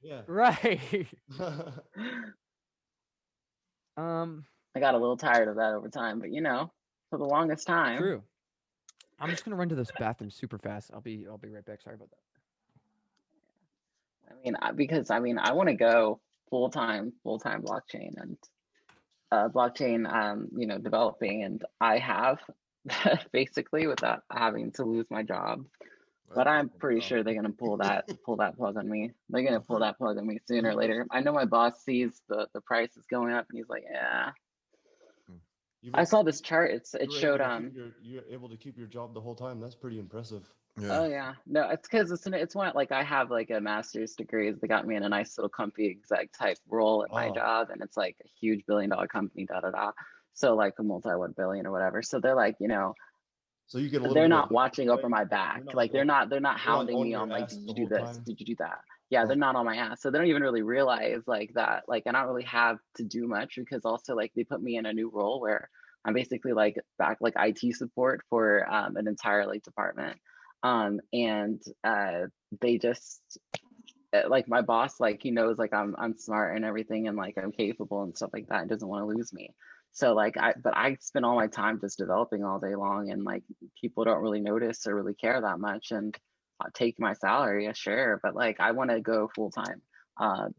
Yeah. Right. I got a little tired of that over time, but you know, for the longest time. True. I'm just gonna run to this bathroom super fast. I'll be right back. Sorry about that. I mean, because I mean, I want to go full time blockchain and blockchain, you know, developing, and I have basically without having to lose my job. But I'm pretty sure they're gonna pull that plug on me. They're gonna pull that plug on me sooner or later. I know my boss sees the price is going up, and he's like, yeah. I saw this chart. It showed you're able to keep your job the whole time. That's pretty impressive. Yeah. Oh yeah, no, it's because it's one like I have like a master's degree. They got me in a nice little comfy exec type role at my job, and it's like a huge $1 billion company. So like a multi-1 billion or whatever. So they're like, you know, so you get a little. They're not watching over my back. Like they're not hounding on me your on like, ass did the you do whole this? time? Did you do that? Yeah, they're not on my ass. So they don't even really realize like that. Like, I don't really have to do much, because also like they put me in a new role where I'm basically like back like IT support for an entire like department. And they just like my boss, like he knows like I'm smart and everything, and like I'm capable and stuff like that, and doesn't want to lose me. So like I spend all my time just developing all day long, and like people don't really notice or really care that much, and take my salary, yeah, sure, but like I want to go full time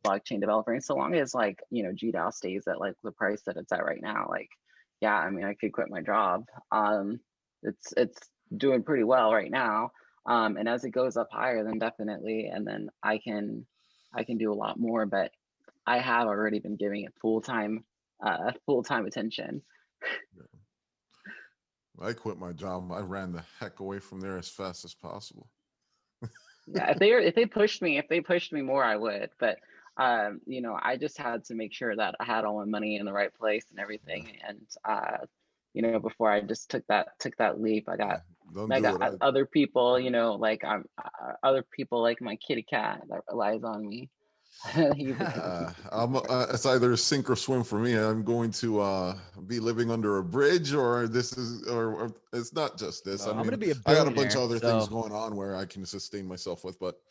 blockchain developer, and so long as like, you know, GDAO stays at like the price that it's at right now, like yeah, I mean, I could quit my job. It's doing pretty well right now, and as it goes up higher, then definitely, and then I can do a lot more, but I have already been giving it full-time attention. I quit my job. I ran the heck away from there as fast as possible. Yeah, if they pushed me more, I would, but you know, I just had to make sure that I had all my money in the right place and everything, and you know, before I just took that leap, I got other people, you know, like other people like my kitty cat that relies on me. It's either sink or swim for me. I'm going to be living under a bridge, or it's not just this. I'm gonna be a I got a bunch of billionaire, other things going on where I can sustain myself with, but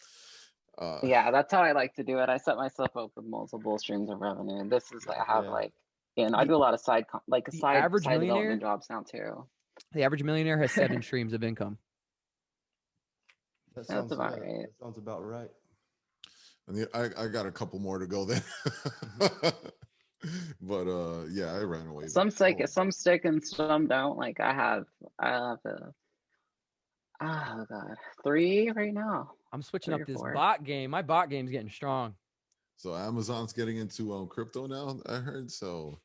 yeah, that's how I like to do it. I set myself up with multiple streams of revenue, and this is I have like, and I do a lot of side development jobs now too. The average millionaire has 7 streams of income. That's about right. That sounds about right. And I got a couple more to go then. But yeah, I ran away. Some stick and some don't. Like I have oh god, 3 right now. I'm switching up this bot game. My bot game's getting strong. So Amazon's getting into crypto now, I heard. So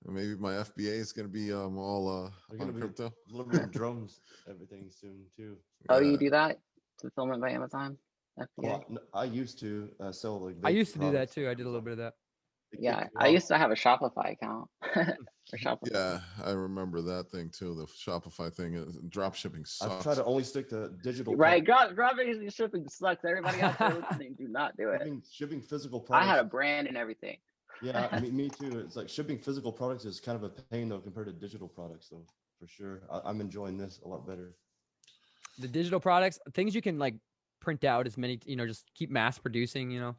maybe my FBA is going to be all on crypto. Delivering drones, everything soon too. Oh, you do that? Fulfillment by Amazon? FBA? Well, I used to sell like. I used to do that too. I did a little bit of that. Yeah, I used to have a Shopify account. Yeah, I remember that thing too. The Shopify thing. Drop shipping sucks. I try to only stick to digital. Right, drop shipping sucks. Everybody out there listening, do not do it. Shipping physical products. I had a brand and everything. Yeah, me too. It's like shipping physical products is kind of a pain though compared to digital products. So for sure, I'm enjoying this a lot better. the digital products, things you can like print out as many, just keep mass producing, That's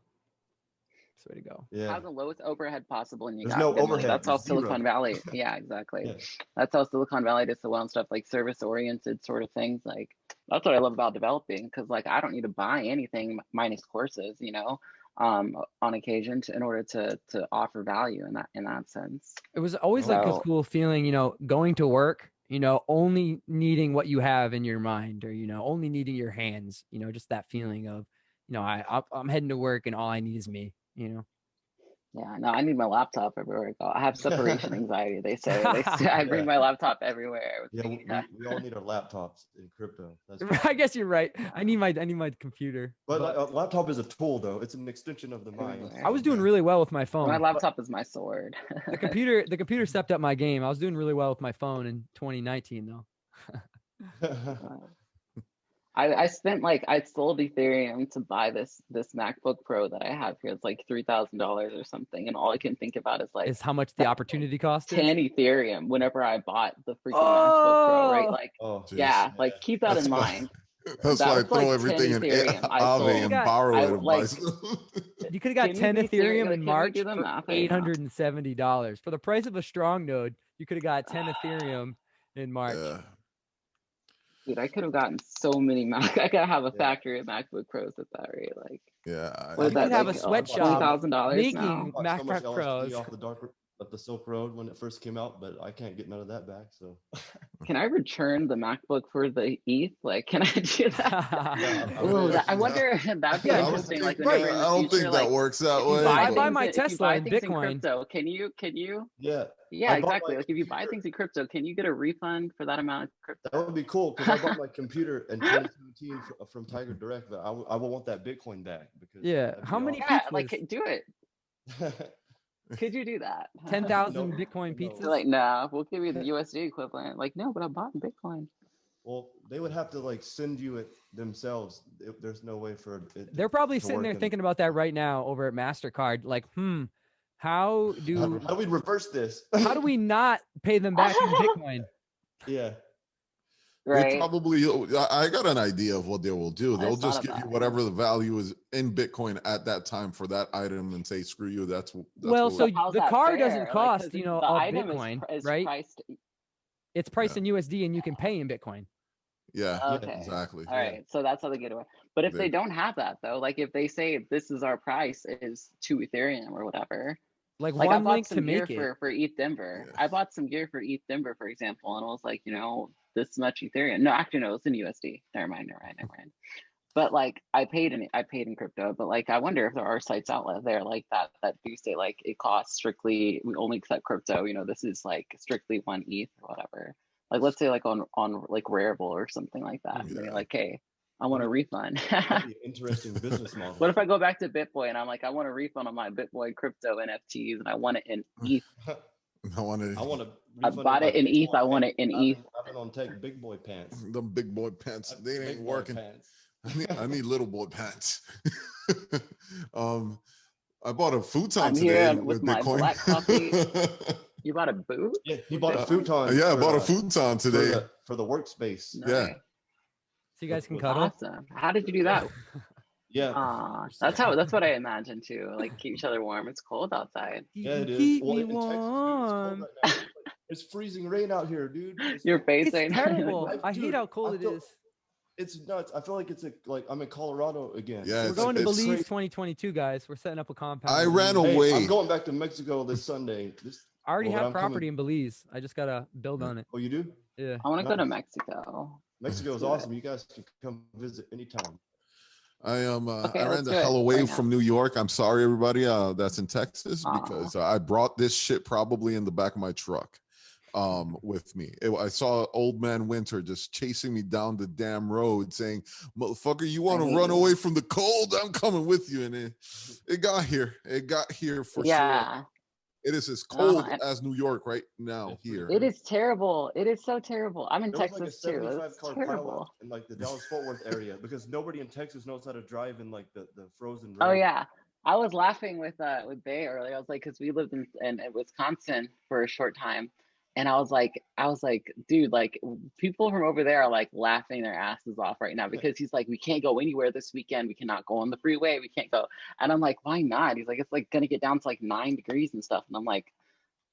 the way to go. Yeah. Have the lowest overhead possible, and you There's got no good money. overhead. That's how There's zero. Silicon Valley. Yeah, exactly. Yeah. That's how Silicon Valley does so well and stuff, like service-oriented sort of things. Like that's what I love about developing, because like I don't need to buy anything minus courses, on occasion in order to offer value in that sense. It was always like a So- cool feeling, going to work, only needing what you have in your mind, or only needing your hands, just that feeling of, I'm heading to work and all I need is me, Yeah, no, I need my laptop everywhere I go. I have separation anxiety. They say I bring my laptop everywhere. Yeah, we all need our laptops in crypto. That's I guess you're right. I need my computer. but a laptop is a tool, though. It's an extension of the mind. I was doing really well with my phone. My laptop is my sword. The computer stepped up my game. I was doing really well with my phone in 2019 though. I spent I sold Ethereum to buy this MacBook Pro that I have here. It's like $3,000 or something, and all I can think about is how much the opportunity cost is? 10 Ethereum whenever I bought the freaking MacBook Pro, right? Yeah, keep that in mind. That's why I throw everything in Aave and borrow it. You could have got 10 Ethereum in March for $870. For the price of a strong node, you could have got 10 Ethereum in March. Yeah. Dude, I could have gotten so many I could have a factory of MacBook Pros at that rate. You could have a sweatshop $20,000 making now. MacBook Pros. Off the Silk Road when it first came out, but I can't get none of that back. So, can I return the MacBook for the ETH? Can I do that? Ooh, I wonder if that'd be interesting. I don't think that works that way. I buy my Tesla in Bitcoin. Crypto, can you? Yeah. Yeah, exactly. If you buy things in crypto, can you get a refund for that amount of crypto? That would be cool, because I bought my computer in 2017 from Tiger Direct, but I will want that Bitcoin back because how many pizzas? Do it. Could you do that? 10,000 Bitcoin pizzas? They're nah, we'll give you the USD equivalent. No, but I bought Bitcoin. Well, they would have to send you it themselves. There's no way for it. They're probably sitting there thinking about that right now over at MasterCard. How do we reverse this? How do we not pay them back in Bitcoin? Yeah. Right. They probably, I got an idea of what they will do. They'll just give you whatever the value is in Bitcoin at that time for that item and say, screw you. That's well, so the car fair? doesn't cost, the all item Bitcoin, is right? It's priced in Yeah. USD and you can pay in Bitcoin. Yeah, Okay. exactly. All right. So that's how they get away. But if they don't have that though, if they say this is our price is 2 Ethereum or whatever. One I bought link some to gear make it. for ETH Denver. Yeah. I bought some gear for ETH Denver, for example, and I was like, this much Ethereum. No, actually, no, it's in USD. Never mind. But I paid in crypto. But I wonder if there are sites out there like that do say it costs strictly, we only accept crypto. This is strictly 1 ETH or whatever. Let's say on Rarible or something like that. Yeah. They're hey, I want a refund. That'd be an interesting business model. What if I go back to Bitboy and I'm I want a refund on my Bitboy crypto NFTs and I want it in ETH? I bought it in ETH. I want it in ETH. I've been on take big boy pants. The big boy pants, they ain't working. Pants. I need little boy pants. I bought a futon I'm today here with with my Bitcoin. black coffee. You bought a boot? Yeah, he bought a futon. Yeah, I bought a futon today. For the workspace. No Yeah. way. So you guys can cuddle? Awesome. How did you do that? Yeah. That's what I imagined too. Keep each other warm. It's cold outside. Yeah, it is. Keep Well, me in Texas, dude, it's warm. cold right now. It's freezing rain out here, dude. Your face It's ain't terrible. I Dude, hate how cold I it feel- is. It's nuts. I feel like it's I'm in Colorado again. Yeah, We're it's- going to it's Belize crazy. 2022, guys. We're setting up a compound. I in ran Belize. away. I'm going back to Mexico this Sunday. I already Well, have I'm property coming- in Belize. I just gotta build on it. Oh, you do? Yeah. I want to go to Nice. Mexico. Mexico is Yeah. awesome. You guys can come visit anytime. I am. Okay, I ran let's the do it hell away right now. from New York. I'm sorry, everybody. That's in Texas Aw. because I brought this shit probably in the back of my truck, with me. I saw Old Man Winter just chasing me down the damn road, saying, "Motherfucker, you want to run away from the cold? I'm coming with you." And it got here. It got here for sure. Yeah. It is as cold and- as New York right now here. It is terrible. It is so terrible. I'm in There was Texas like a too. 75 It's car terrible. pileup in the Dallas-Fort Worth area because nobody in Texas knows how to drive in the frozen rain. Oh yeah. I was laughing with Bay earlier. I was because we lived in Wisconsin for a short time, And I was like, dude, like people from over there are like laughing their asses off right now because he's like, we can't go anywhere this weekend. We cannot go on the freeway. We can't go. And I'm like, why not? He's like, it's like gonna get down to like 9 degrees and stuff. And I'm like,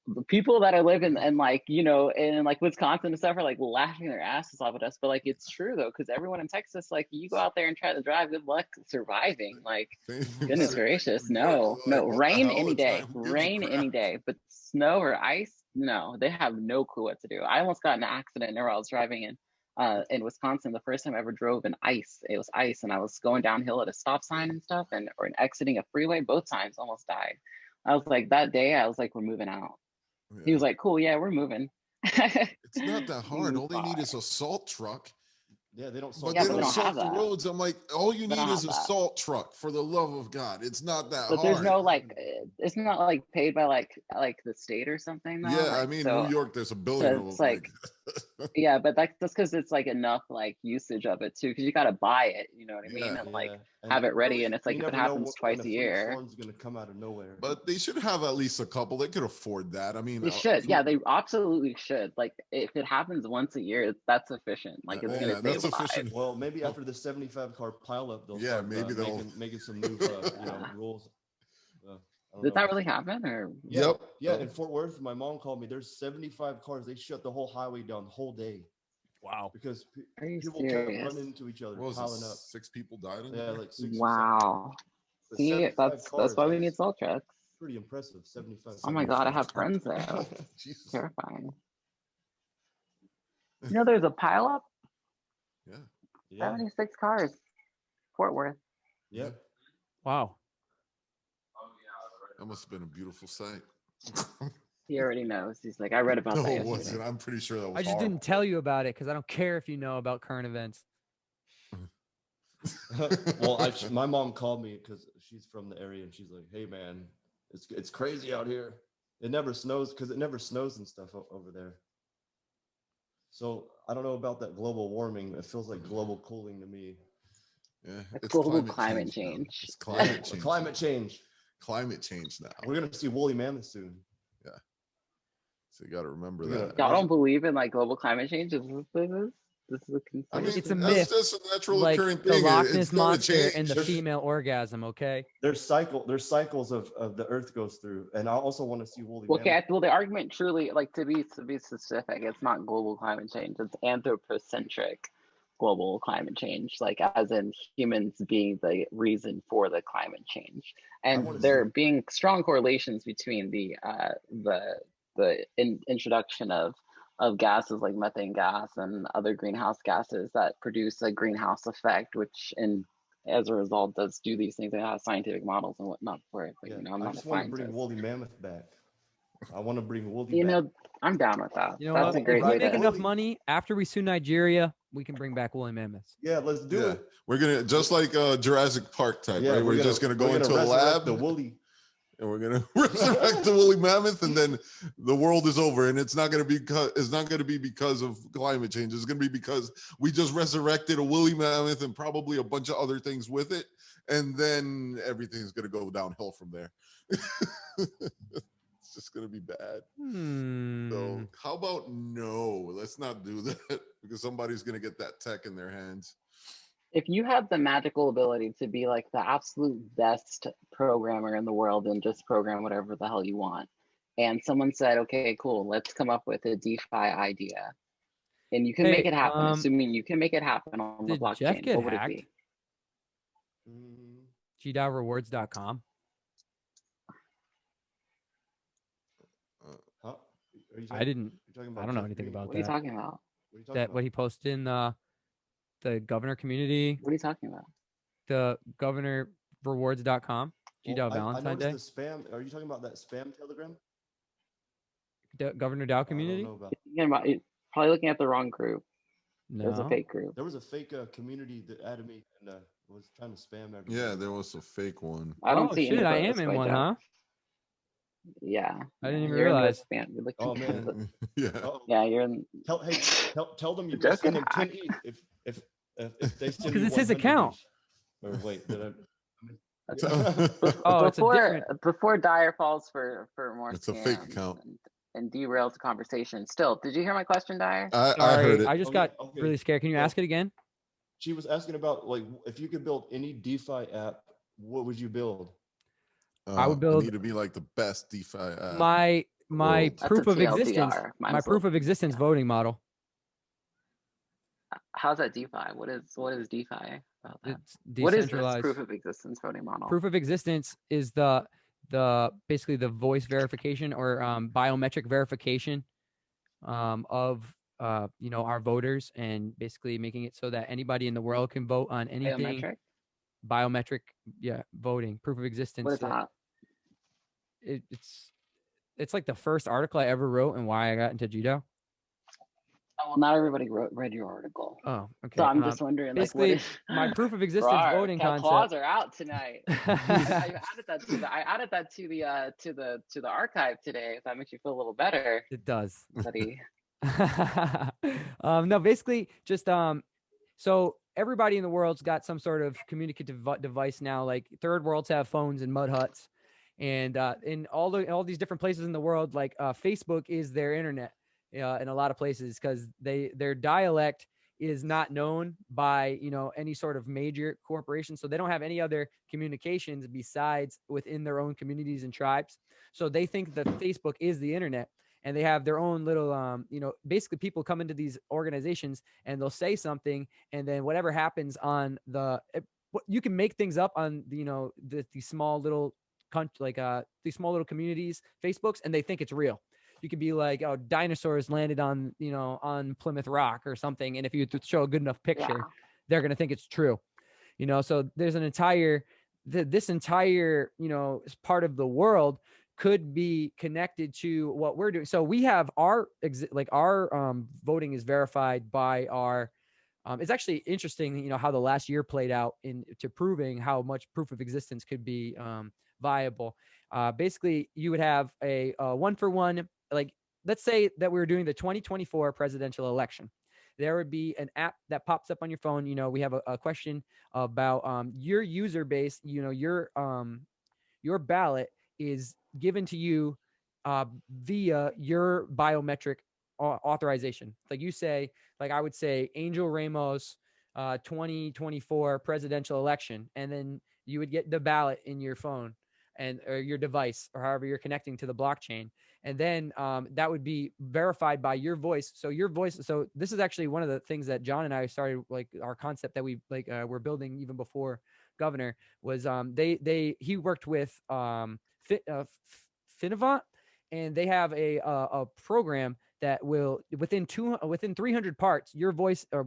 the people that I live in and like, you know, in like Wisconsin and stuff are like laughing their asses off at us. But like, it's true though, because everyone in Texas, like you go out there and try to drive, good luck surviving. Like, goodness gracious, no, rain any day, but snow or ice, no, they have no clue what to do. I almost got in an accident where I was driving in Wisconsin the first time I ever drove in ice. It was ice, and I was going downhill at a stop sign and stuff, and or exiting a freeway. Both times, almost died. I was like, that day, I was like, we're moving out. Yeah. He was like, cool, yeah, we're moving. It's not that hard. All they need is a salt truck. Yeah, they don't salt. But they don't salt the roads. I'm like, all you need is a salt truck. For the love of God, it's not that hard. But there's no like, it's not like paid by like the state or something. Though. Yeah, like, I mean, so, New York, there's a billion of them. Like, yeah, but that's just because it's like enough like usage of it too, because you got to buy it. You know what I mean? And like have it ready, and it's like if it happens twice a year, storm's gonna come out of nowhere. But they should have at least a couple. They could afford that. I mean, they should. Yeah, they absolutely should. Like if it happens once a year, that's sufficient. Like it's gonna save lives. Well, maybe after the 75 car pileup, they'll start, maybe they'll making some new rules. Did that really happen? Or yep. Yeah, in Fort Worth, my mom called me. There's 75 cars. They shut the whole highway down the whole day. Wow. Because people kept running into each other, piling up. 6 people died in there? Yeah, like 6. Wow. See, that's why we need salt trucks. Pretty impressive. 75. Oh my God, I have friends there. Terrifying. You know, there's a pileup. Yeah. 76 cars. Fort Worth. Yeah. Wow. That must have been a beautiful sight. He already knows. He's like, I read about that. No, it wasn't. I'm pretty sure that was. I just didn't tell you about it because I don't care if you know about current events. Well, my mom called me because she's from the area, and she's like, "Hey, man, it's crazy out here. It never snows because it never snows and stuff over there. So I don't know about that global warming. It feels like global cooling to me. Yeah, it's global climate change. It's climate change. Climate change. Climate change now. We're gonna see woolly mammoths soon. Yeah. So you got to remember that. Y'all don't believe in like global climate change? This is a it's a myth. That's just a natural like occurring the thing. Loch Ness monster and the female orgasm. Okay. There's cycles of the Earth goes through, and I also want to see woolly mammoths. Okay. Well, the argument truly, like to be specific, it's not global climate change. It's anthropocentric global climate change, like as in humans being the reason for the climate change, and there being strong correlations between the introduction of gases like methane gas and other greenhouse gases that produce a greenhouse effect, which as a result does do these things. They have scientific models and whatnot for it. But you know, I'm not just want to bring woolly mammoth back. I want to bring woolly. You know, I'm down with that. You know, that's a great if we way make to enough money after we sue Nigeria, we can bring back woolly mammoths. Yeah, let's do it. We're gonna just like Jurassic Park type, right? We're just gonna go into a lab, the woolly, and we're gonna resurrect the woolly mammoth, and then the world is over. And it's not gonna be because of climate change. It's gonna be because we just resurrected a woolly mammoth and probably a bunch of other things with it, and then everything's gonna go downhill from there. Just gonna be bad. So how about no? Let's not do that because somebody's gonna get that tech in their hands. If you have the magical ability to be like the absolute best programmer in the world and just program whatever the hell you want, and someone said, okay, cool, let's come up with a DeFi idea, and you can make it happen, assuming you can make it happen on the blockchain, Jeff get what would hacked? it be? GDAOrewards.com. I don't know anything about that. What are you talking about? What he posted in the Governor Community. What are you talking about? The GovernorRewards.com. GDAO Valentine's Day. The spam. Are you talking about that spam telegram? Governor DAO Community. You're probably looking at the wrong group. No. There's a fake group. There was a fake community that added me and was trying to spam everything. Yeah, there was a fake one. I don't see. Shit, I am in one, huh? Yeah, I didn't even realize. Oh man, yeah, you're in. Tell them you can send them 10 ETH if they send. Because it's his account. Or wait, did I? Oh, it's a different. Before Dyer falls for more. It's a fake account. and derails the conversation. Still, did you hear my question, Dyer? I heard it. I just got really scared. Can you ask it again? She was asking about, like, if you could build any DeFi app, what would you build? I would build. Need to be like the best DeFi app. My proof of existence. My proof of existence voting model. How's that DeFi? What is DeFi about that? It's What is this decentralized. proof of existence voting model? Proof of existence is the basically the voice verification or biometric verification of our voters, and basically making it so that anybody in the world can vote on anything. Biometric, yeah, voting, proof of existence. What is that? It's like the first article I ever wrote and why I got into judo. Oh, well, not everybody read your article. Oh, okay. So I'm just wondering, like, what is my proof of existence voting concept? Claws are out tonight. I added that to the archive today. If that makes you feel a little better. It does, buddy. No, basically just so everybody in the world's got some sort of communicative device now. Like third worlds have phones and mud huts, and in all these different places in the world, like Facebook is their internet. In a lot of places, because their dialect is not known by any sort of major corporation, so they don't have any other communications besides within their own communities and tribes. So they think that Facebook is the internet, and they have their own little basically people come into these organizations and they'll say something, and then whatever happens on you can make things up on these small little these small little communities Facebooks, and they think it's real. You could be like, oh, dinosaurs landed on Plymouth Rock or something. And if you show a good enough picture, they're going to think it's true. So there's this entire part of the world could be connected to what we're doing. So we have our voting is verified by our, it's actually interesting, how the last year played out to proving how much proof of existence could be viable. Basically you would have a 1-for-1. Like, let's say that we were doing the 2024 presidential election. There would be an app that pops up on your phone. We have a question about your user base. Your ballot is given to you via your biometric authorization. Like you say, like I would say, Angel Ramos, 2024 presidential election, and then you would get the ballot in your phone or your device, or however you're connecting to the blockchain. And then that would be verified by your voice. So this is actually one of the things that John and I started, like our concept that we we're building even before Governor was he worked with Finovant, and they have a program that will within 300 parts, your voice, or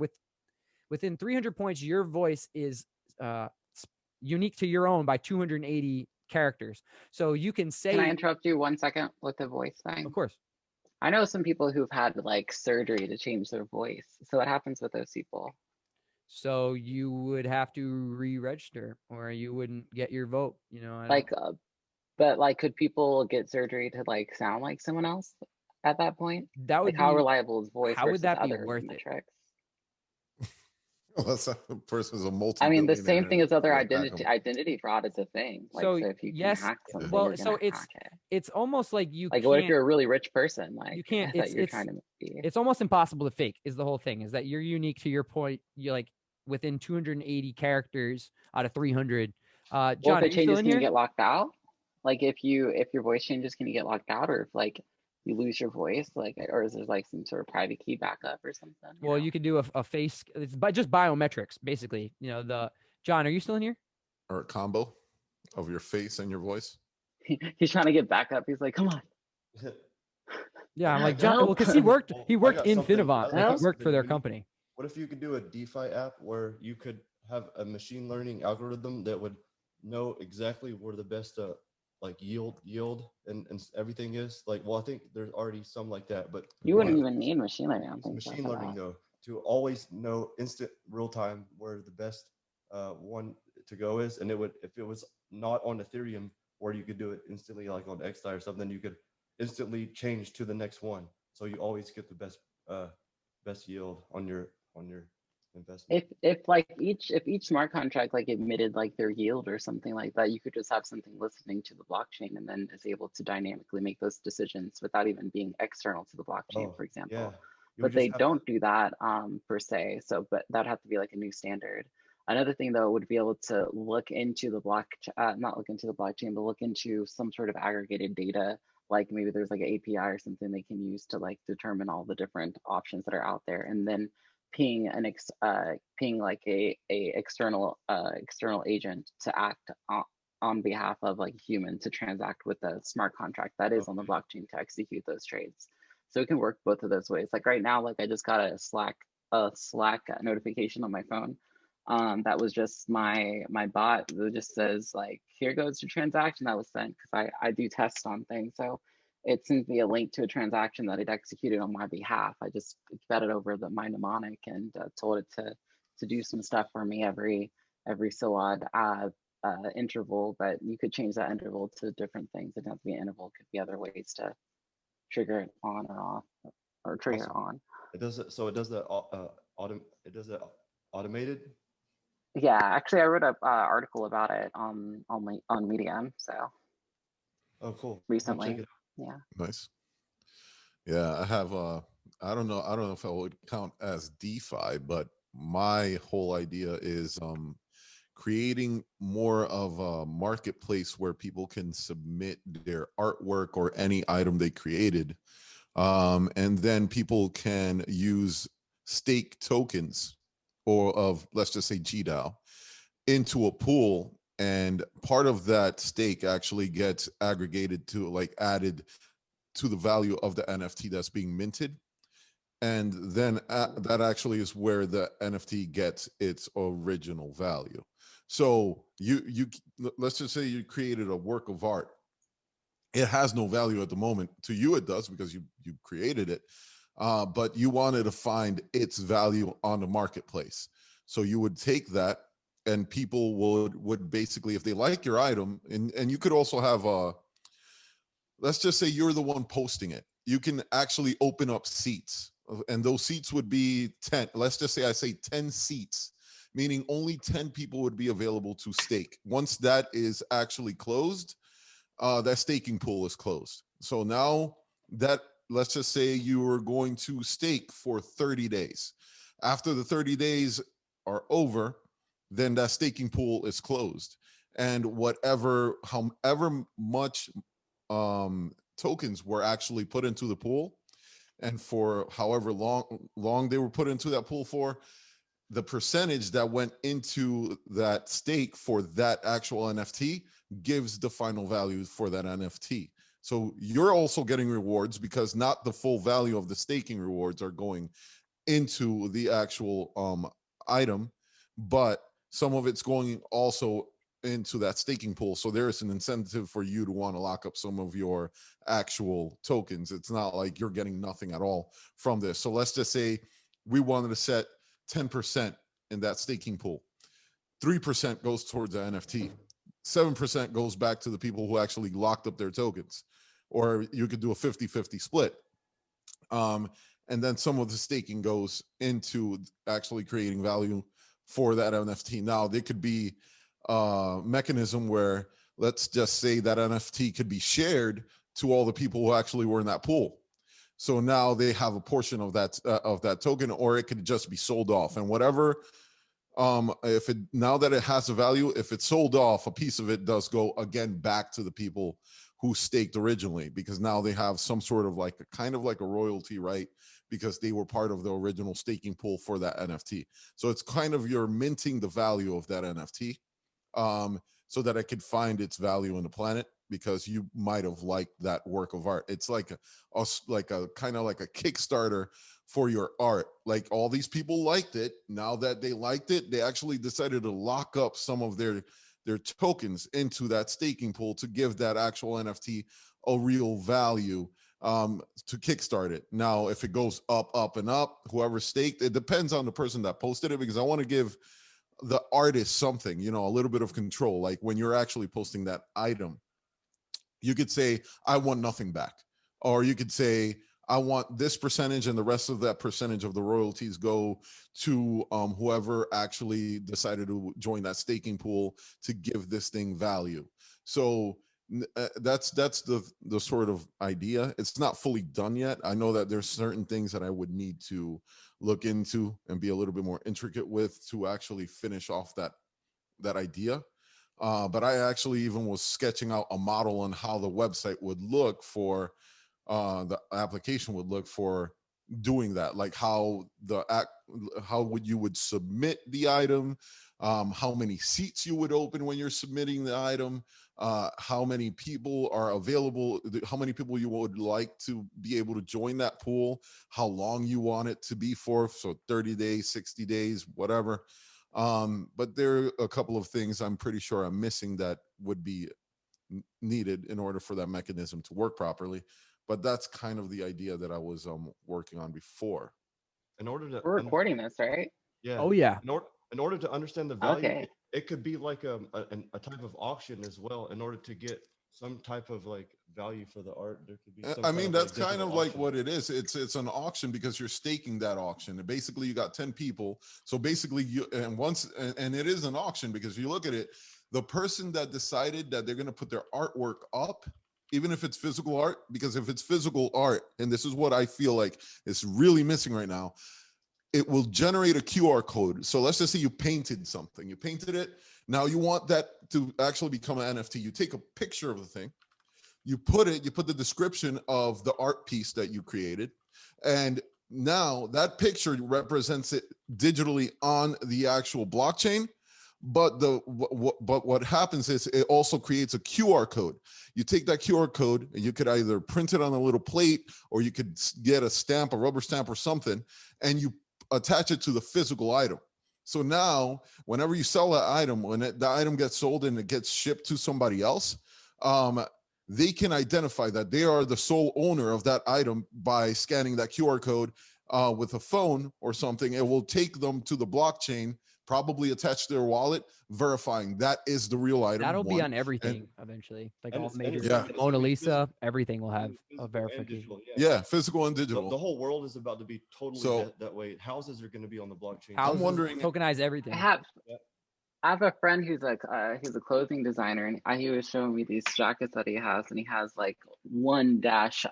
within 300 points, your voice is unique to your own by 280 characters. So you can say. Can I interrupt you 1 second with the voice thing? Of course. I know some people who've had like surgery to change their voice. So what happens with those people? So you would have to re-register, or you wouldn't get your vote. But like, could people get surgery to like sound like someone else at that point? That would like, how reliable is voice? How would that be other worth metrics? it? Unless that person's a multi. I mean, the same thing as other identity fraud is a thing. Like, so if you can hack something, well, so it's almost like you like, can't, what if you're a really rich person? Like, you can't. It's it's almost impossible to fake. Is the whole thing is that you're unique to your point. You're like within 280 characters out of 300. John, well, if it changes, can you get locked out? Like, if your voice changes, can you get locked out? Or if like you lose your voice, like, or is there like some sort of private key backup or something? Well, you could do a face. It's just biometrics, basically. John, are you still in here? Or a combo of your face and your voice. He's trying to get backup. He's like, come on. Yeah, I'm like, John. Well, because he worked in Finovant. Like, he worked for their company. What if you could do a DeFi app where you could have a machine learning algorithm that would know exactly where the best yield and everything is? Like, well, I think there's already some like that, but you wouldn't even need machine learning. Machine learning though, to always know instant real time where the best one to go is, and it would, if it was not on Ethereum, where you could do it instantly, like on XDAI or something, you could instantly change to the next one, so you always get the best yield on your investment. If each smart contract like emitted like their yield or something like that, you could just have something listening to the blockchain and then is able to dynamically make those decisions without even being external to the blockchain, for example. Yeah. But they don't do that per se. So, but that'd have to be like a new standard. Another thing though would be able to look into the not look into the blockchain, but look into some sort of aggregated data. Like maybe there's like an API or something they can use to like determine all the different options that are out there, and then ping like a external agent to act on behalf of like a human to transact with a smart contract that is on the blockchain to execute those trades. So it can work both of those ways. Like right now, like I just got a Slack notification on my phone. That was just my bot that just says like, here goes your transaction that was sent, because I do tests on things. So it sends me a link to a transaction that it executed on my behalf. I just fed it over my mnemonic and told it to do some stuff for me every so odd interval. But you could change that interval to different things. It doesn't have to be an interval. It could be other ways to trigger it on or off, or trigger it on. It does it. So it does that. It does that automated. Yeah, actually, I wrote an article about it on Medium. So. Oh, cool. Recently. Yeah. Nice. Yeah, I have I don't know if I would count as DeFi, but my whole idea is creating more of a marketplace where people can submit their artwork or any item they created, and then people can use stake tokens or of, let's just say, GDAO into a pool, and part of that stake actually gets aggregated to like added to the value of the NFT that's being minted. And then that actually is where the NFT gets its original value. So you let's just say you created a work of art. It has no value at the moment. To you it does, because you created it, but you wanted to find its value on the marketplace. So you would take that, and people would basically, if they like your item, and you could also have let's just say you're the one posting it, you can actually open up seats, and those seats would be 10. Let's just say I say 10 seats, meaning only 10 people would be available to stake. Once that is actually closed, that staking pool is closed. So now that, let's just say you were going to stake for 30 days. After the 30 days are over, then that staking pool is closed. And however much tokens were actually put into the pool, and for however long they were put into that pool for, the percentage that went into that stake for that actual NFT gives the final value for that NFT. So you're also getting rewards, because not the full value of the staking rewards are going into the actual item, but some of it's going also into that staking pool. So there is an incentive for you to want to lock up some of your actual tokens. It's not like you're getting nothing at all from this. So let's just say we wanted to set 10% in that staking pool. 3% goes towards the NFT. 7% goes back to the people who actually locked up their tokens. Or you could do a 50-50 split. And then some of the staking goes into actually creating value for that NFT. Now, there could be a mechanism where, let's just say that NFT could be shared to all the people who actually were in that pool. So now they have a portion of that token, or it could just be sold off. And whatever, now that it has a value, if it's sold off, a piece of it does go again back to the people who staked originally, because now they have some sort of like kind of like a royalty, right? Because they were part of the original staking pool for that NFT. So it's kind of, you're minting the value of that NFT, so that it could find its value in the planet, because you might have liked that work of art. It's like a kind of like a Kickstarter for your art. Like, all these people liked it. Now that they liked it, they actually decided to lock up some of their tokens into that staking pool to give that actual NFT a real value, to kickstart it. Now, if it goes up and up, whoever staked, it depends on the person that posted it, because I want to give the artist something, a little bit of control. Like when you're actually posting that item, you could say, I want nothing back. Or you could say, I want this percentage, and the rest of that percentage of the royalties go to whoever actually decided to join that staking pool to give this thing value. So that's the sort of idea. It's not fully done yet. I know that there's certain things that I would need to look into and be a little bit more intricate with to actually finish off that idea. But I actually even was sketching out a model on how the website would look for the application would look for doing that, like how you would submit the item, how many seats you would open when you're submitting the item, how many people are available, how many people you would like to be able to join that pool, how long you want it to be for, so 30 days, 60 days, whatever. But there are a couple of things I'm pretty sure I'm missing that would be needed in order for that mechanism to work properly. But that's kind of the idea that I was working on before. In order to We're recording this, right? Yeah. Oh yeah. In order to understand the value, Okay. it could be like a type of auction as well. In order to get some type of like value for the art, there could be some I mean, that's like kind of digital like auction. what it is. It's an auction because you're staking that auction. And basically you got 10 people. So basically and it is an auction because you look at it, the person that decided that they're going to put their artwork up, even if it's physical art, because if it's physical art, and this is what I feel like is really missing right now, it will generate a QR code. So let's just say you painted something, you painted it. Now you want that to actually become an NFT. You take a picture of the thing, you put the description of the art piece that you created. And now that picture represents it digitally on the actual blockchain. But what happens is it also creates a QR code. You take that QR code and you could either print it on a little plate or you could get a stamp, a rubber stamp or something, and you attach it to the physical item. So now whenever you sell that item, when the item gets sold and it gets shipped to somebody else, they can identify that they are the sole owner of that item by scanning that QR code with a phone or something. It will take them to the blockchain, probably attach their wallet, verifying that is the real item. That'll be on everything eventually. Like all major, yeah. the Mona Lisa, everything will have a verification. Digital, Yeah, physical and digital. The whole world is about to be totally that way. Houses are going to be on the blockchain. I'm wondering, tokenize everything. I have a friend who's like he's a clothing designer, and he was showing me these jackets that he has, and he has like 1-20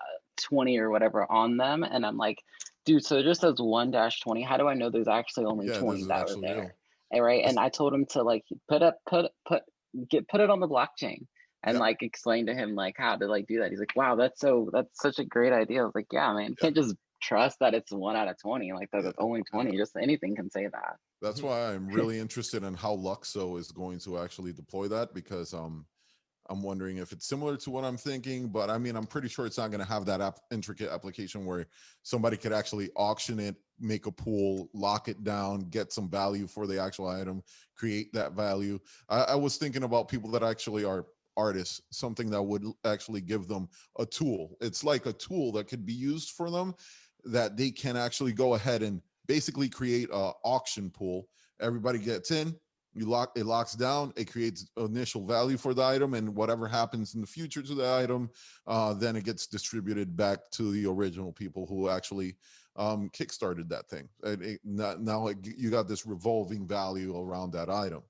or whatever on them, and I'm like, dude, so it just says 1-20. How do I know there's actually only 20 that were there? And, right, and I told him to like put it on the blockchain and like explain to him like how to like do that. He's like, wow, that's such a great idea. I was like, yeah, man, you can't just trust that it's 1 out of 20, like that it's only 20. Just anything can say that. That's why I'm really interested in how Luxo is going to actually deploy that, because I'm wondering if it's similar to what I'm thinking, but I mean, I'm pretty sure it's not going to have that intricate application where somebody could actually auction it, make a pool, lock it down, get some value for the actual item, create that value. I was thinking about people that actually are artists, something that would actually give them a tool. It's like a tool that could be used for them, that they can actually go ahead and basically create a auction pool. Everybody gets in, it locks down, it creates initial value for the item, and whatever happens in the future to the item, then it gets distributed back to the original people who actually kickstarted that thing. Now you got this revolving value around that item.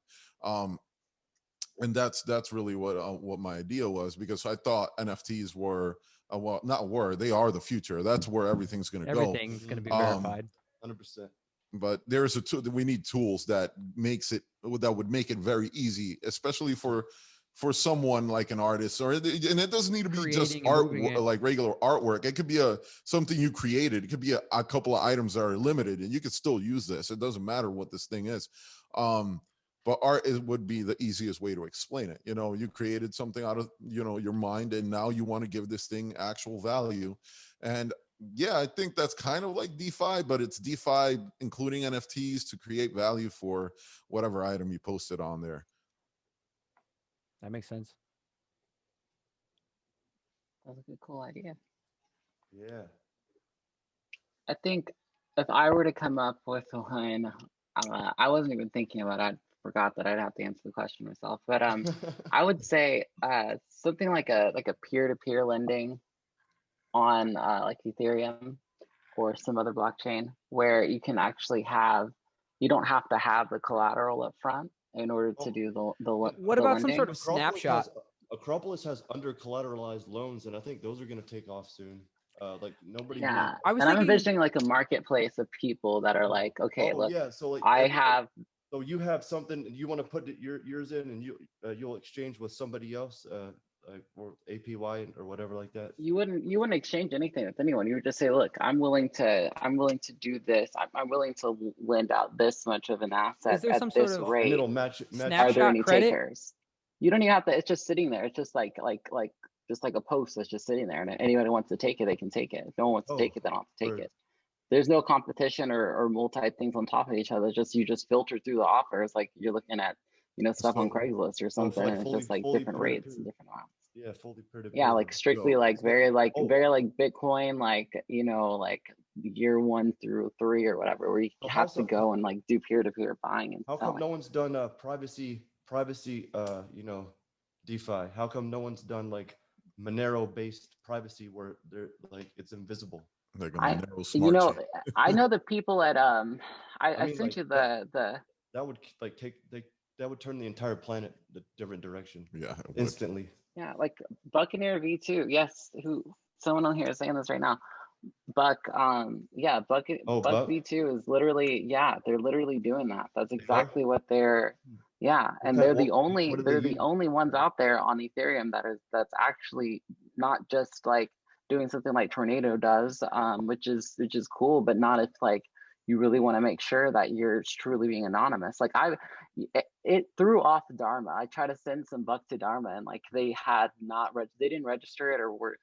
And that's really what my idea was, because I thought NFTs were they are the future. That's where everything's going to go. Everything's going to be verified. 100%. But there's we need tools that would make it very easy, especially for someone like an artist, and it doesn't need to be just art, like regular artwork. It could be something you created. It could be a couple of items that are limited, and you could still use this. It doesn't matter what this thing is. But art would be the easiest way to explain it. You created something out of your mind, and now you want to give this thing actual value. And yeah, I think that's kind of like DeFi, but it's DeFi including NFTs to create value for whatever item you posted on there. That makes sense. That's a good, cool idea. Yeah. I think if I were to come up with one, I wasn't even thinking about it. I forgot that I'd have to answer the question myself. But I would say something like a peer-to-peer lending on like Ethereum or some other blockchain where you can actually you don't have to have the collateral up front in order to do what about some sort of snapshot? Acropolis has under collateralized loans, and I think those are going to take off soon. Like nobody. Yeah, I was I'm thinking envisioning like a marketplace of people that are like, okay, look, yeah, so like I have. So you have something, and you want to put yours in, and you'll exchange with somebody else, or APY or whatever like that. You wouldn't exchange anything with anyone. You would just say, look, I'm willing to do this. I'm willing to lend out this much of an asset Is there at some this sort of rate. And it'll match. Are there any credit? takers? You don't even have to. It's just sitting there. It's just like just like a post that's just sitting there, and anybody wants to take it, they can take it. If no one wants to take it, they don't have to take it. There's no competition or multi things on top of each other. Just you just filter through the offers like you're looking at stuff on Craigslist or something. Like and it's just like different rates and different amounts. Yeah, fully peer-to-peer. Yeah, like strictly like very like Bitcoin, like like year 1 through 3 or whatever, where you have to go and like do peer-to-peer buying and how selling. come no one's done privacy DeFi? How come no one's done like Monero based privacy where they're like it's invisible? Like a Monero smart chain. I know the people at I sent like you the that would like that would turn the entire planet the different direction. Yeah, instantly. Yeah, like Buccaneer V2. Yes, someone on here is saying this right now. Buck, yeah, Buck V2 is literally, they're literally doing that. That's exactly what they're, and they're the only ones out there on Ethereum that's actually not just like doing something like Tornado does, which is cool, but not if like you really want to make sure that you're truly being anonymous. Like it threw off Dharma. I tried to send some buck to Dharma, and like they didn't register it or were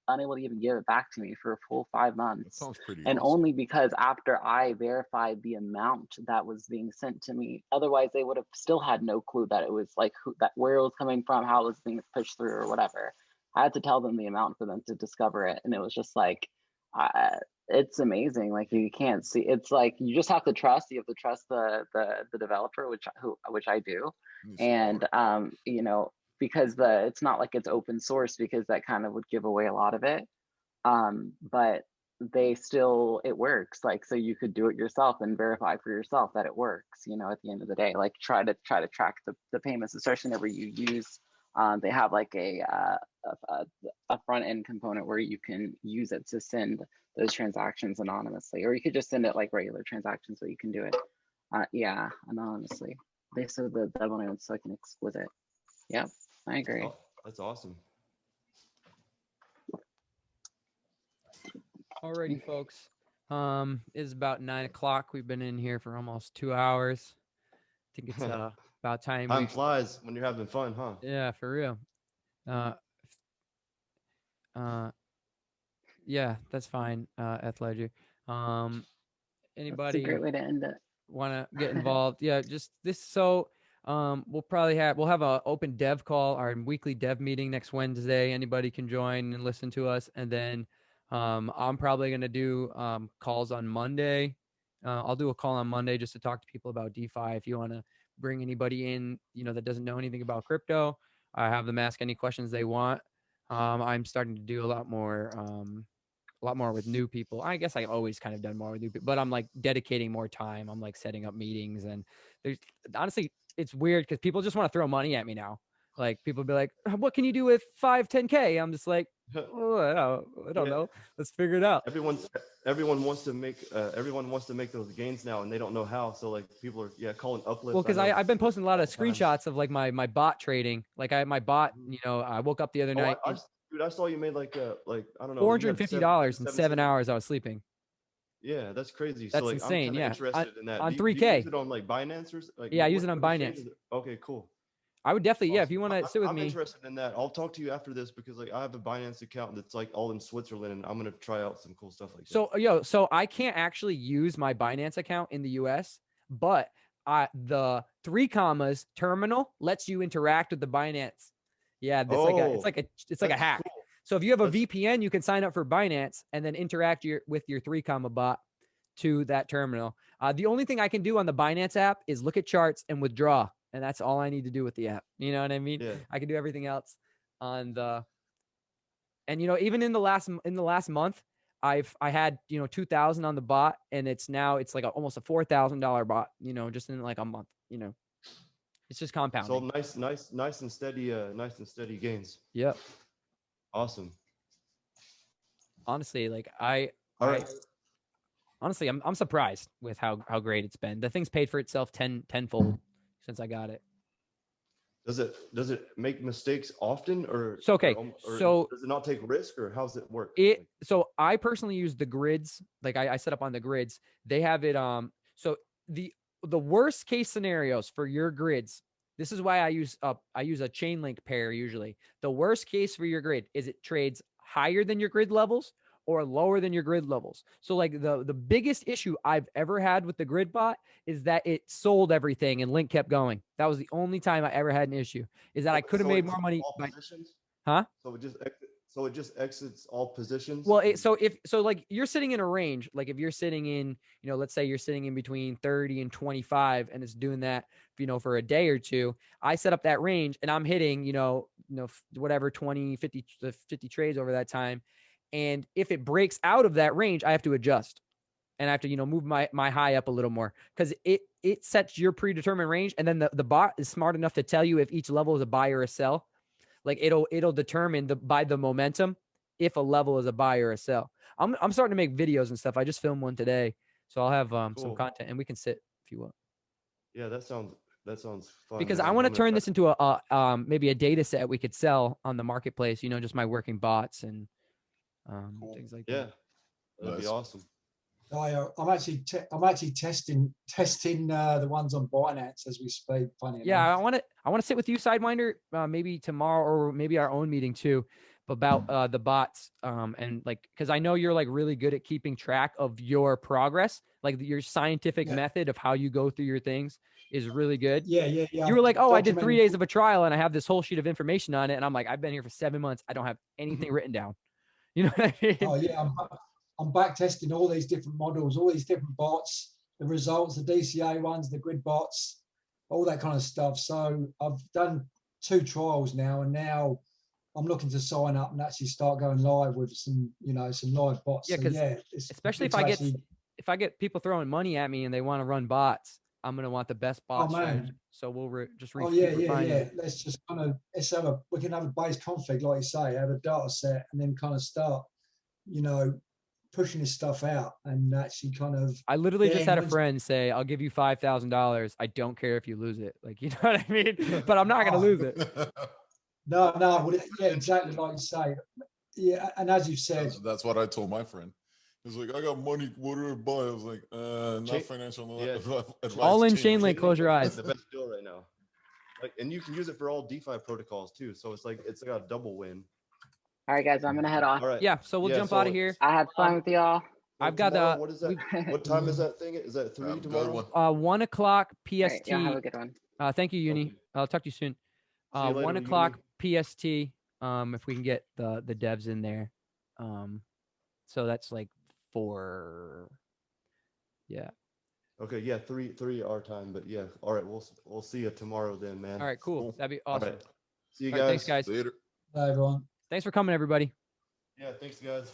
unable to even give it back to me for a full 5 months. That sounds pretty and awesome. only because after I verified the amount that was being sent to me, otherwise they would have still had no clue that it was like where it was coming from, how it was being pushed through or whatever. I had to tell them the amount for them to discover it, and it was just like, it's amazing. Like you can't see. It's like you just have to trust. You have to trust the developer, which I do, and because it's not like it's open source, because that kind of would give away a lot of it. But it works. Like, so you could do it yourself and verify for yourself that it works. At the end of the day, like try to track the payments, especially whenever you use. They have like a front end component where you can use it to send those transactions anonymously, or you could just send it like regular transactions, but you can do it, anonymously. They said the dev on it was fucking exquisite. Yep, I agree. That's awesome. Alrighty, folks. It's about 9 o'clock. We've been in here for almost 2 hours. I think it's about time. Time flies when you're having fun, huh? Yeah, for real. Yeah, that's fine. Ledger. Anybody? That's a great way to end it. Want to get involved? Yeah, just this. So, we'll have a open dev call, our weekly dev meeting next Wednesday. Anybody can join and listen to us, and then I'm probably gonna do calls on Monday. I'll do a call on Monday just to talk to people about DeFi. If you want to bring anybody in, that doesn't know anything about crypto, I have them ask any questions they want. I'm starting to do a lot more with new people. I guess I've always kind of done more with new people, but I'm like dedicating more time. I'm like setting up meetings, and honestly, it's weird because people just want to throw money at me now. Like people be like, what can you do with 10K? I'm just like, oh, I don't know. Let's figure it out. Everyone wants to make those gains now, and they don't know how. So like people are calling uplift. Well, because I've been posting a lot of screenshots of like my bot trading. Like my bot, I woke up the other night. I saw you made like I don't know, $450 in 7 hours I was sleeping. Yeah, that's crazy. That's so, like, insane. I'm interested in that. On 3K. Do you use it on like Binance or like? Yeah, I use it on Binance. Okay, cool. I would definitely, if you want to sit with me. I'm interested in that. I'll talk to you after this because like I have a Binance account that's like all in Switzerland, and I'm gonna try out some cool stuff like that. So I can't actually use my Binance account in the US, but the 3 commas terminal lets you interact with the Binance. Yeah, it's like a hack. Cool. So if you have a VPN, you can sign up for Binance and then interact with your 3 comma bot to that terminal. The only thing I can do on the Binance app is look at charts and withdraw. And that's all I need to do with the app. You know what I mean? Yeah. I can do everything else on the And even in the last month, I had 2,000 on the bot, and it's like almost a $4,000 bot. Just in like a month. It's just compounding. So nice and steady gains. Yep. Awesome. Honestly, like All right. honestly, I'm surprised with how great it's been. The thing's paid for itself tenfold since I got it. Does it make mistakes often, or So okay, or so does it not take risk, or how's it work? So I personally use the grids. Like I set up on the grids. They have it. So the worst case scenarios for your grids. This is why I use a chain link pair usually. The worst case for your grid is it trades higher than your grid levels or lower than your grid levels. So like the biggest issue I've ever had with the grid bot is that it sold everything and link kept going. That was the only time I ever had an issue, is that I could have made more money by, huh? So it just exits all positions. Well, so like you're sitting in a range, like if you're sitting in, let's say you're sitting in between 30 and 25 and it's doing that, for a day or two, I set up that range and I'm hitting, whatever, 20, 50 trades over that time. And if it breaks out of that range, I have to adjust and I have to, move my high up a little more, because it sets your predetermined range. And then the bot is smart enough to tell you if each level is a buy or a sell. Like it'll determine by the momentum if a level is a buy or a sell. I'm starting to make videos and stuff. I just filmed one today, so I'll have some content and we can sit if you want. Yeah, that sounds fun. Because I want to turn this into a maybe a data set we could sell on the marketplace. Just my working bots and things like that. Yeah, that'd be awesome. I'm actually testing the ones on Binance as we speak. Funny enough. I want to sit with you, Sidewinder, maybe tomorrow or maybe our own meeting too, about the bots. And like, because I know you're like really good at keeping track of your progress. Like your scientific method of how you go through your things is really good. Yeah. You were like, oh, I did 3 days of a trial and I have this whole sheet of information on it. And I'm like, I've been here for 7 months. I don't have anything written down. You know what I mean? Oh yeah. I'm back testing all these different models, all these different bots, the results, the DCA ones, the grid bots, all that kind of stuff. So I've done 2 trials now, and now I'm looking to sign up and actually start going live with some live bots. Yeah, because especially if I get people throwing money at me and they want to run bots, I'm gonna want the best bot strategy. So we'll just refine it. Let's just we can have a base config, like you say, have a data set, and then kind of start, pushing this stuff out and actually kind of. I literally just had a friend say, "I'll give you $5,000. I don't care if you lose it." Like, you know what I mean? But I'm not gonna lose it. No. Well, yeah, exactly like you say. Yeah, and as you said, that's what I told my friend. He's like, I got money. What do I buy? I was like, not financial advice. All in chain link. Close your eyes. That's the best deal right now. Like, and you can use it for all DeFi protocols too. So it's like a double win. All right, guys, I'm gonna head off. All right. Yeah, so we'll jump out of here. I had fun with y'all. I've got what is that? What time is that thing? Is that 3 tomorrow? 1 o'clock PST. Right, y'all have a good one. Thank you, Uni. I'll talk to you soon. 1 o'clock PST. If we can get the devs in there. So that's like 4. Yeah. Okay. Yeah. 3 our time, but yeah. All right. We'll see you tomorrow then, man. All right. Cool. That'd be awesome. Right. See you guys. guys. Thanks, guys. Later. Bye, everyone. Thanks for coming, everybody. Yeah. Thanks, guys.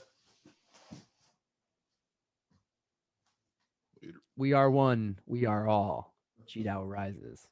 Later. We are one. We are all. DAO rises.